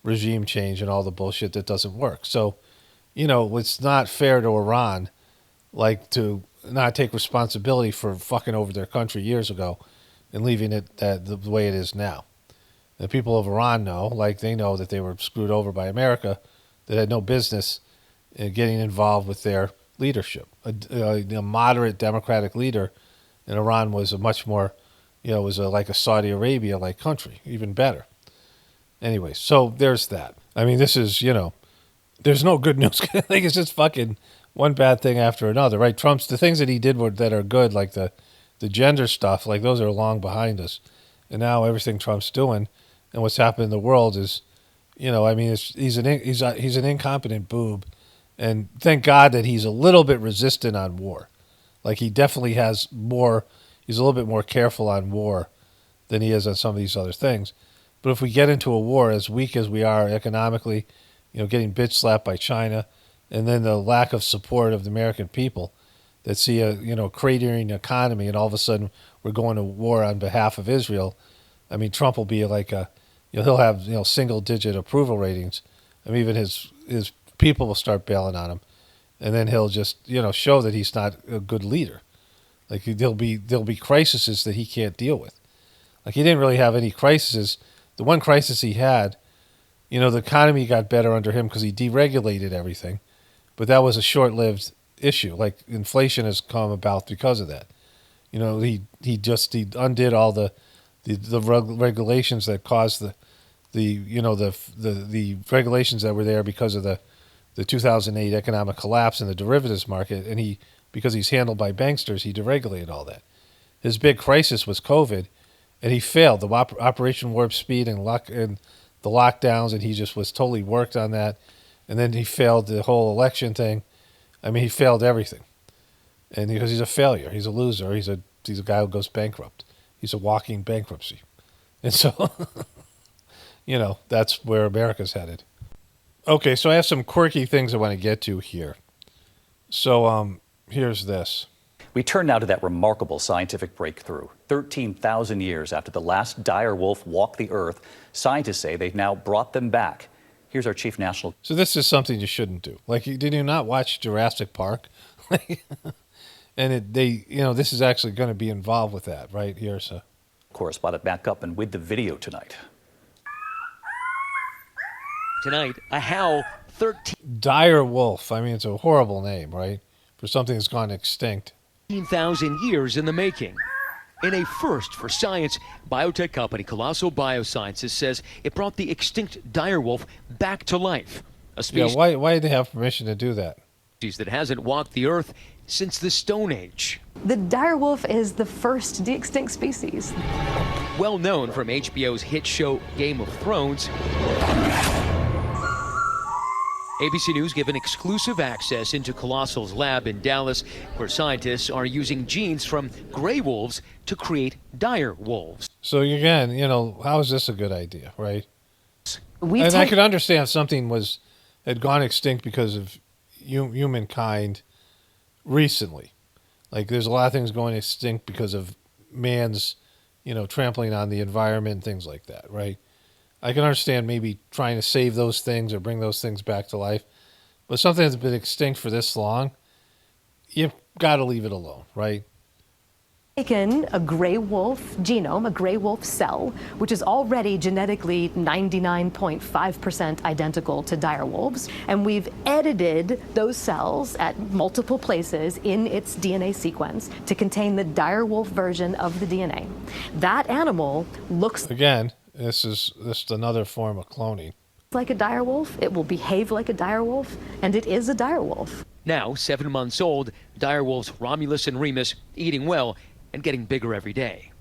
Regime change and all the bullshit that doesn't work. So, it's not fair to Iran, to not take responsibility for fucking over their country years ago and leaving it the way it is now. The people of Iran know, they know that they were screwed over by America, that had no business getting involved with their leadership. A moderate democratic leader in Iran was a much more, was like a Saudi Arabia-like country, even better. Anyway, so there's that. I mean, this is, there's no good news. It's just fucking one bad thing after another, right? The things that he did that are good, like the gender stuff, those are long behind us. And now everything Trump's doing and what's happened in the world is, he's an incompetent boob. And thank God that he's a little bit resistant on war. He definitely has more, he's a little bit more careful on war than he is on some of these other things. But if we get into a war as weak as we are economically, getting bitch slapped by China, and then the lack of support of the American people that see a, cratering economy, and all of a sudden we're going to war on behalf of Israel, I mean, Trump will be like he'll have, single-digit approval ratings. I mean, even his people will start bailing on him. And then he'll just, show that he's not a good leader. There'll be crises that he can't deal with. He didn't really have any crises. The one crisis he had, the economy got better under him because he deregulated everything. But that was a short-lived issue. Inflation has come about because of that. He undid all the regulations that caused the regulations that were there because of the 2008 economic collapse in the derivatives market, and because he's handled by banksters, he deregulated all that. His big crisis was COVID, and he failed the Operation Warp Speed and the lockdowns, and he just was totally worked on that. And then he failed the whole election thing. I mean, he failed everything, and because he's a failure, he's a loser. He's a guy who goes bankrupt. He's a walking bankruptcy, and so that's where America's headed. Okay, so I have some quirky things I want to get to here. So here's this. We turn now to that remarkable scientific breakthrough. 13,000 years after the last dire wolf walked the earth, scientists say they've now brought them back. Here's our chief national. So this is something you shouldn't do. Like, did you not watch Jurassic Park? And this is actually going to be involved with that right here. So, correspondent back up and with the video tonight. Tonight, a howl dire wolf. I mean, it's a horrible name, right? For something that's gone extinct. 13,000 years in the making. In a first for science, biotech company Colossal Biosciences says it brought the extinct dire wolf back to life. A species why did they have permission to do that? That hasn't walked the earth since the Stone Age. The dire wolf is the first de-extinct species. Well known from HBO's hit show Game of Thrones, ABC News given exclusive access into Colossal's lab in Dallas, where scientists are using genes from gray wolves to create dire wolves. So again, how is this a good idea, right? I could understand something had gone extinct because of humankind recently. Like, there's a lot of things going extinct because of man's, trampling on the environment and things like that, right? I can understand maybe trying to save those things or bring those things back to life. But something that's been extinct for this long, you've got to leave it alone, right? Taken a gray wolf genome, a gray wolf cell, which is already genetically 99.5% identical to dire wolves, and we've edited those cells at multiple places in its DNA sequence to contain the dire wolf version of the DNA. That animal looks again. This is another form of cloning. Like a dire wolf, it will behave like a dire wolf, and it is a dire wolf. Now, 7 months old, dire wolves Romulus and Remus eating well and getting bigger every day.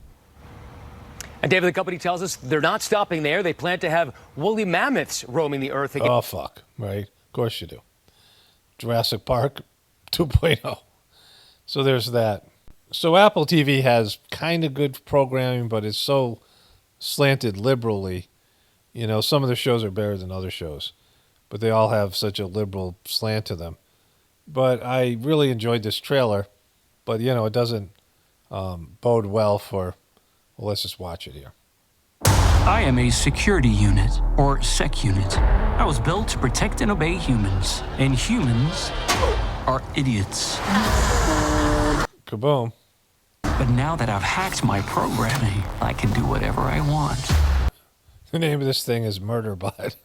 And David, the company tells us they're not stopping there. They plan to have woolly mammoths roaming the earth again. Oh, fuck, right? Of course you do. Jurassic Park 2.0. So there's that. So Apple TV has kind of good programming, but it's so slanted liberally. Some of the shows are better than other shows, but they all have such a liberal slant to them. But I really enjoyed this trailer, but it doesn't bode well for, let's just watch it here. I am a security unit, or SEC unit. I was built to protect and obey humans, and humans are idiots. Kaboom. But now that I've hacked my programming, I can do whatever I want. The name of this thing is Murderbot.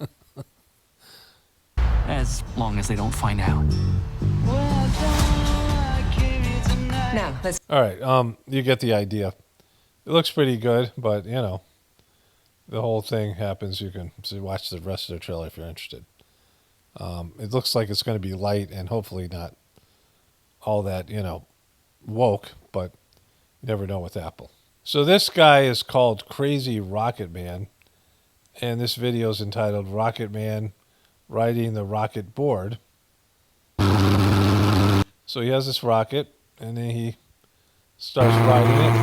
As long as they don't find out. Now, let's... All right, you get the idea. It looks pretty good, but, the whole thing happens. You can watch the rest of the trailer if you're interested. It looks like it's going to be light and hopefully not all that, woke, but you never know with Apple. So this guy is called Crazy Rocket Man, and this video is entitled Rocket Man Riding the Rocket Board. So he has this rocket, and then he starts riding it.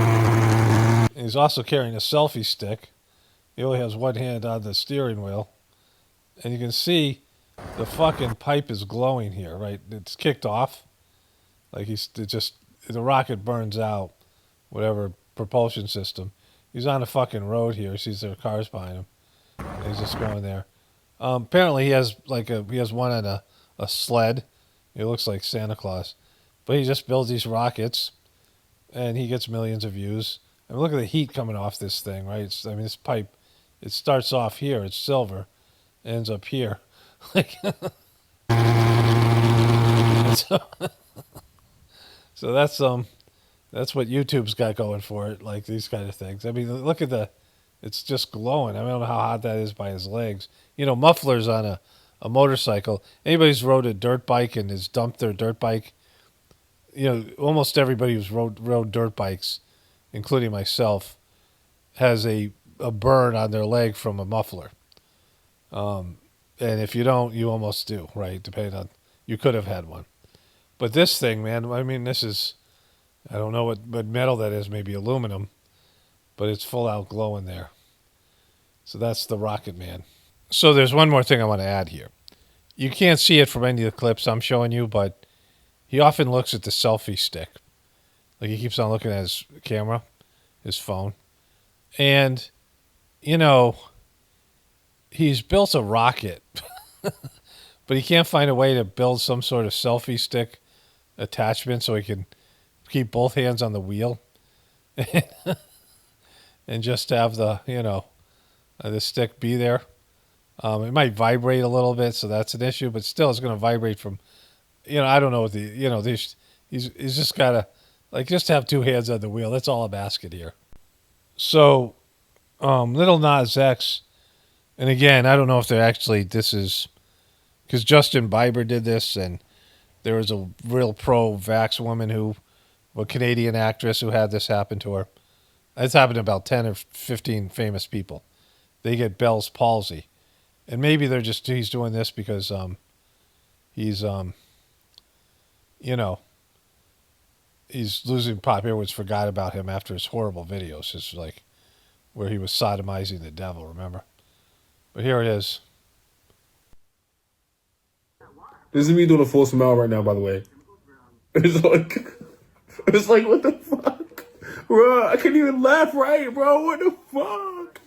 And he's also carrying a selfie stick. He only has one hand on the steering wheel. And you can see the fucking pipe is glowing here, right? It's kicked off. Like the rocket burns out, whatever propulsion system. He's on a fucking road here. He sees there are cars behind him. And he's just going there. Apparently he has one on a sled. It looks like Santa Claus. But he just builds these rockets, and he gets millions of views. I mean, look at the heat coming off this thing, right? This pipe, it starts off here. It's silver. Ends up here. So that's what YouTube's got going for it, like these kind of things. I mean, look at it's just glowing. I don't know how hot that is by his legs. Mufflers on a motorcycle. Anybody who's rode a dirt bike and has dumped their dirt bike, almost everybody who's rode dirt bikes, including myself, has a burn on their leg from a muffler. And if you don't, you almost do, right? Depending on, you could have had one. But this thing, man, I mean, this is, I don't know what metal that is, maybe aluminum, but it's full out glowing there. So that's the Rocket Man. So there's one more thing I want to add here. You can't see it from any of the clips I'm showing you, but he often looks at the selfie stick. Like he keeps on looking at his camera, his phone. And, you know, he's built a rocket, but he can't find a way to build some sort of selfie stick attachment so he can keep both hands on the wheel and just have the, the stick be there. It might vibrate a little bit, so that's an issue, but still it's going to vibrate from, I don't know what he's just got to, just have two hands on the wheel. That's all I'm asking here. So, Little Nas X, and again, I don't know if this is, because Justin Bieber did this, and there was a real pro-vax woman a Canadian actress who had this happen to her. It's happened to about 10 or 15 famous people. They get Bell's palsy. And maybe he's doing this because he's losing pop. Everyone's forgot about him after his horrible videos. It's like where he was sodomizing the devil, remember? But here it is. This is me doing a full smile right now, by the way. It's like, what the fuck? Bro, I can't even laugh right, bro. What the fuck?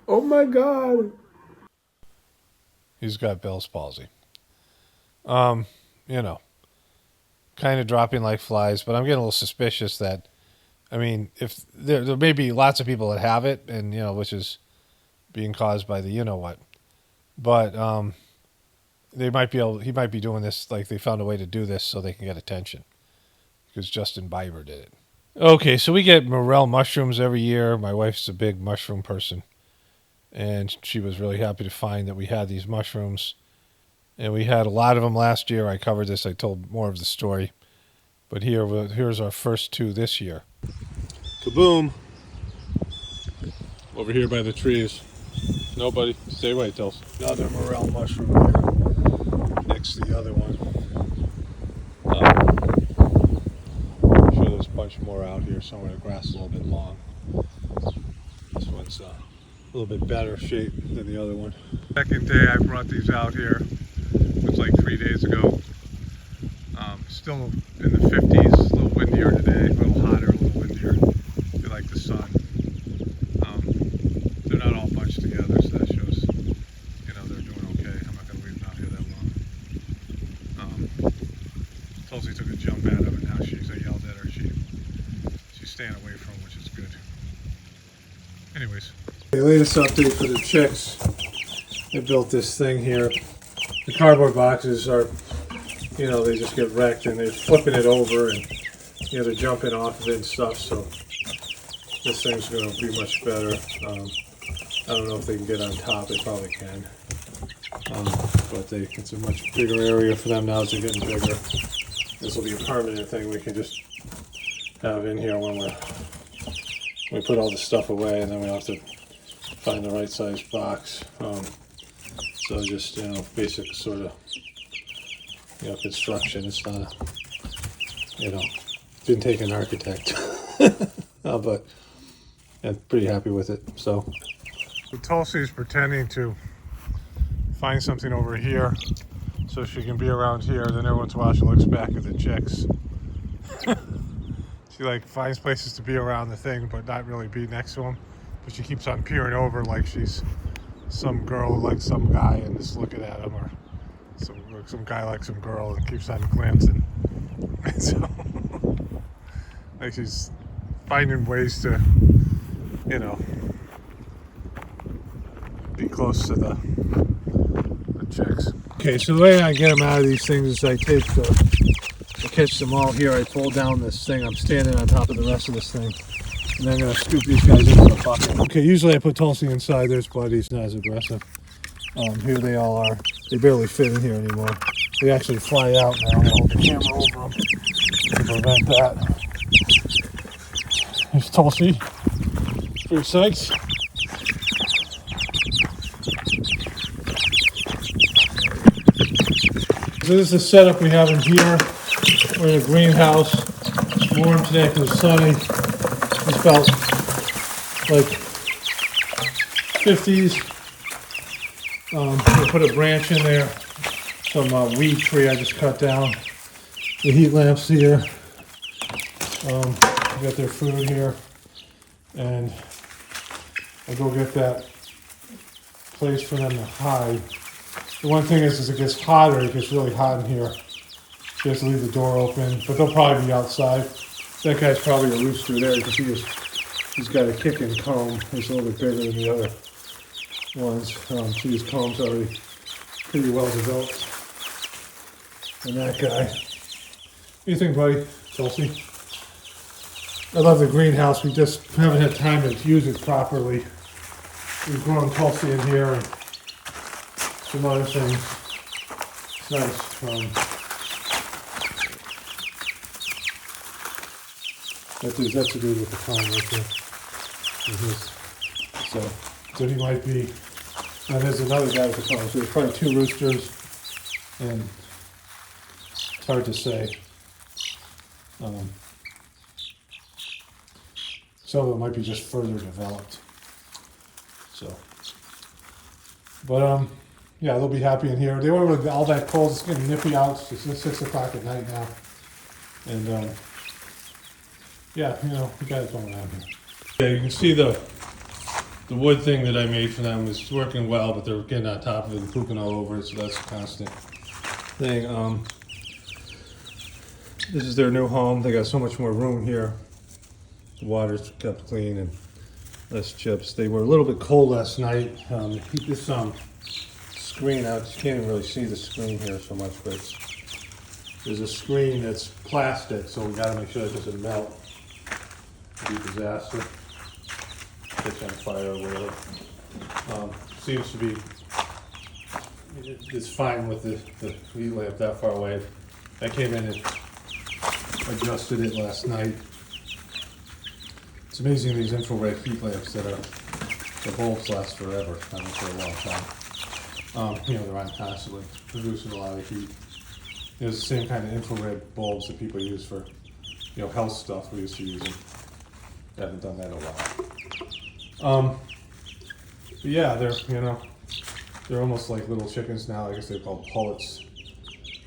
Oh my God. He's got Bell's palsy. Kind of dropping like flies, but I'm getting a little suspicious that, if there may be lots of people that have it, and, which is being caused by the you-know-what. But he might be doing this, like they found a way to do this so they can get attention. Because Justin Bieber did it. Okay, so we get Morel Mushrooms every year. My wife's a big mushroom person. And she was really happy to find that we had these mushrooms. And we had a lot of them last year. I covered this. I told more of the story. But here's our first two this year. Kaboom. Over here by the trees. Nobody. Stay away, Tels. Another Morel mushroom here. Next to the other one. I'm sure there's a bunch more out here somewhere. The grass is a little bit long. This one's a little bit better shape than the other one. Second day I brought these out here. It was like 3 days ago. Still in the 50s, a little windier today, a little hotter, a little windier. They like the sun. They're not all bunched together, so that shows, they're doing okay. I'm not going to leave them out here that long. Tulsi took a jump at him, and now I yelled at her. She's staying away from him, which is good. Anyways. The latest update for the chicks. They built this thing here. The cardboard boxes are, they just get wrecked, and they're flipping it over, and, they're jumping off of it and stuff, so this thing's going to be much better. I don't know if they can get on top. They probably can. But it's a much bigger area for them now as they're getting bigger. This will be a permanent thing we can just have in here when we put all the stuff away, and then we have to find the right size box. So just, basic sort of, construction. It's not, didn't take an architect. But I'm pretty happy with it, so. Tulsi's pretending to find something over here so she can be around here. Then every once in a while she looks back at the chicks. She finds places to be around the thing, but not really be next to them. But she keeps on peering over like she's some girl like some guy and just looking at him, or some guy like some girl and keeps on glancing. And so, she's finding ways to, be close to the chicks. Okay, so the way I get them out of these things is I catch them all here. I pull down this thing. I'm standing on top of the rest of this thing. And I'm going to scoop these guys into the bucket. Okay, usually I put Tulsi inside. There's Buddy. He's not as aggressive. Here they all are. They barely fit in here anymore. They actually fly out now. I'll hold the camera over them to prevent that. Here's Tulsi. Pretty psyched. So this is the setup we have in here. We're in a greenhouse. It's warm today because it's sunny. It's about 50s. We'll put a branch in there. Some weed tree I just cut down. The heat lamps here. Got their food here, and I'll go get that place for them to hide. The one thing is it gets hotter. It gets really hot in here. She has to leave the door open, but they'll probably be outside. That guy's probably a rooster there. You can see he's got a kicking comb. It's a little bit bigger than the other ones. See his comb's already pretty well developed. And that guy. What do you think, buddy? Tulsi? I love the greenhouse. We just haven't had time to use it properly. We've grown Tulsi in here and some other things. It's nice. That's to do with the pond right there. So he might be. And there's another guy with the pond. So there's probably two roosters, and it's hard to say. Some of them might be just further developed. So, but yeah, they'll be happy in here. They weren't really all that cold. It's getting nippy out. It's 6 o'clock at night now, and yeah, we got it going on here. Yeah, you can see the wood thing that I made for them is working well, but they're getting on top of it and pooping all over it, so that's a constant thing. This is their new home. They got so much more room here. The water's kept clean and less chips. They were a little bit cold last night. Keep this screen out. You can't even really see the screen here so much, but there's a screen that's plastic, so we got to make sure it doesn't melt. It'd be a disaster. Catch on fire or whatever. Seems to be, it's fine with the heat lamp that far away. I came in and adjusted it last night. It's amazing these infrared heat lamps that the bulbs last forever. I mean, for a long time. They're on constantly, producing a lot of heat. There's the same kind of infrared bulbs that people use for, health stuff we used to use them. Haven't done that in a while. But yeah, they're almost like little chickens now. I guess they're called pullets.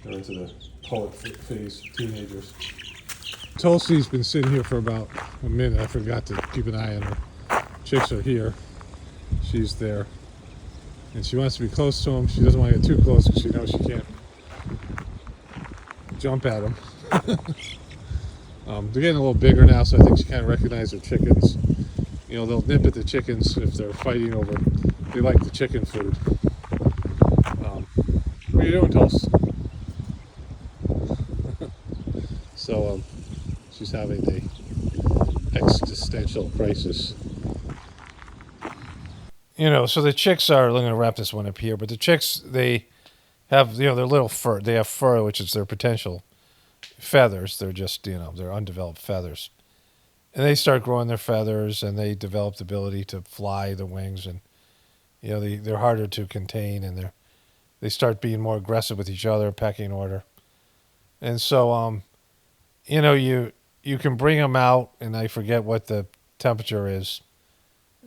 They're into the pullet phase, teenagers. Tulsi's been sitting here for about a minute. I forgot to keep an eye on her. Chicks are here. She's there. And she wants to be close to them. She doesn't want to get too close because she knows she can't jump at them. They're getting a little bigger now, so I think she kind of recognizes her chickens. They'll nip at the chickens if they're fighting over. They like the chicken food. What are you doing, Tulsi? So, she's having an existential crisis. So the chicks are, I'm going to wrap this one up here, but the chicks, they have, their little fur. They have fur, which is their potential feathers. They're just, they're undeveloped feathers. And they start growing their feathers, and they develop the ability to fly the wings, and, they're harder to contain, and they start being more aggressive with each other, pecking order. And so, you can bring them out, and I forget what the temperature is.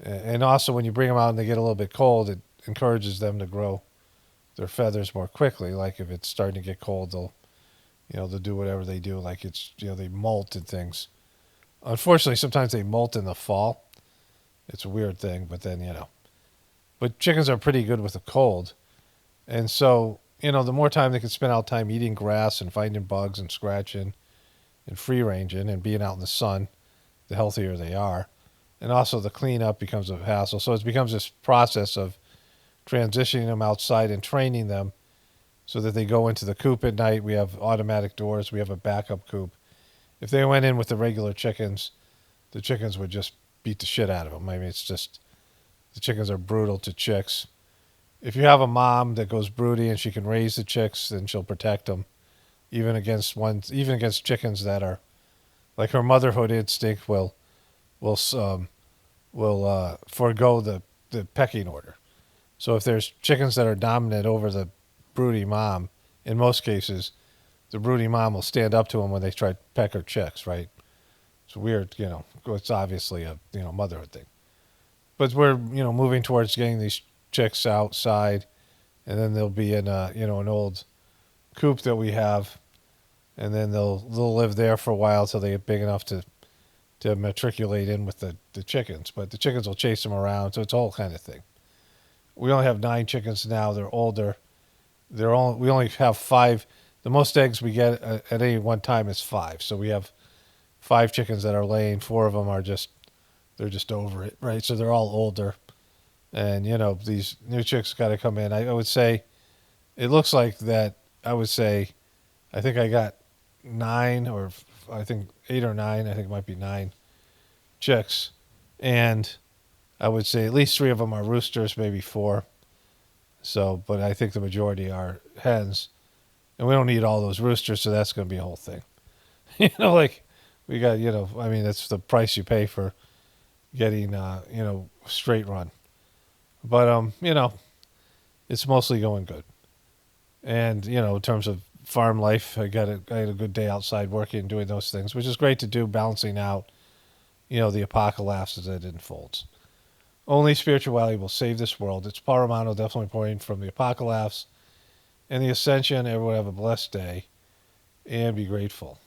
And also, when you bring them out and they get a little bit cold, it encourages them to grow their feathers more quickly. Like if it's starting to get cold, they'll do whatever they do. Like they molt and things. Unfortunately, sometimes they molt in the fall. It's a weird thing, but then, But chickens are pretty good with the cold. And so, the more time they can spend out time eating grass and finding bugs and scratching and free ranging and being out in the sun, the healthier they are. And also the cleanup becomes a hassle. So it becomes this process of transitioning them outside and training them so that they go into the coop at night. We have automatic doors. We have a backup coop. If they went in with the regular chickens, the chickens would just beat the shit out of them. I mean, it's just, the chickens are brutal to chicks. If you have a mom that goes broody and she can raise the chicks, then she'll protect them, even against chickens that are, like her motherhood instinct will forego the pecking order. So if there's chickens that are dominant over the broody mom, in most cases, the broody mom will stand up to them when they try to peck her chicks, right? It's weird, it's obviously a, motherhood thing. But we're, moving towards getting these chicks outside, and then they'll be in an old coop that we have, and then they'll live there for a while till they get big enough to matriculate in with the chickens. But the chickens will chase them around, so it's a whole kind of thing. We only have 9 chickens now. They're older. We only have 5. The most eggs we get at any one time is 5. So we have 5 chickens that are laying. 4 of them they're just over it, right? So they're all older. And, these new chicks got to come in. I would say, it looks like that, I think I got 9, or I think 8 or 9. I think it might be 9 chicks. And I would say at least 3 of them are roosters, maybe 4. So, but I think the majority are hens. And we don't need all those roosters, so that's going to be a whole thing. We got, that's the price you pay for getting, straight run. But, it's mostly going good. And, in terms of farm life, I had a good day outside working and doing those things, which is great to do, balancing out, the apocalypse as it unfolds. Only spirituality will save this world. It's paramount, definitely pointing from the apocalypse and the ascension. Everyone have a blessed day and be grateful.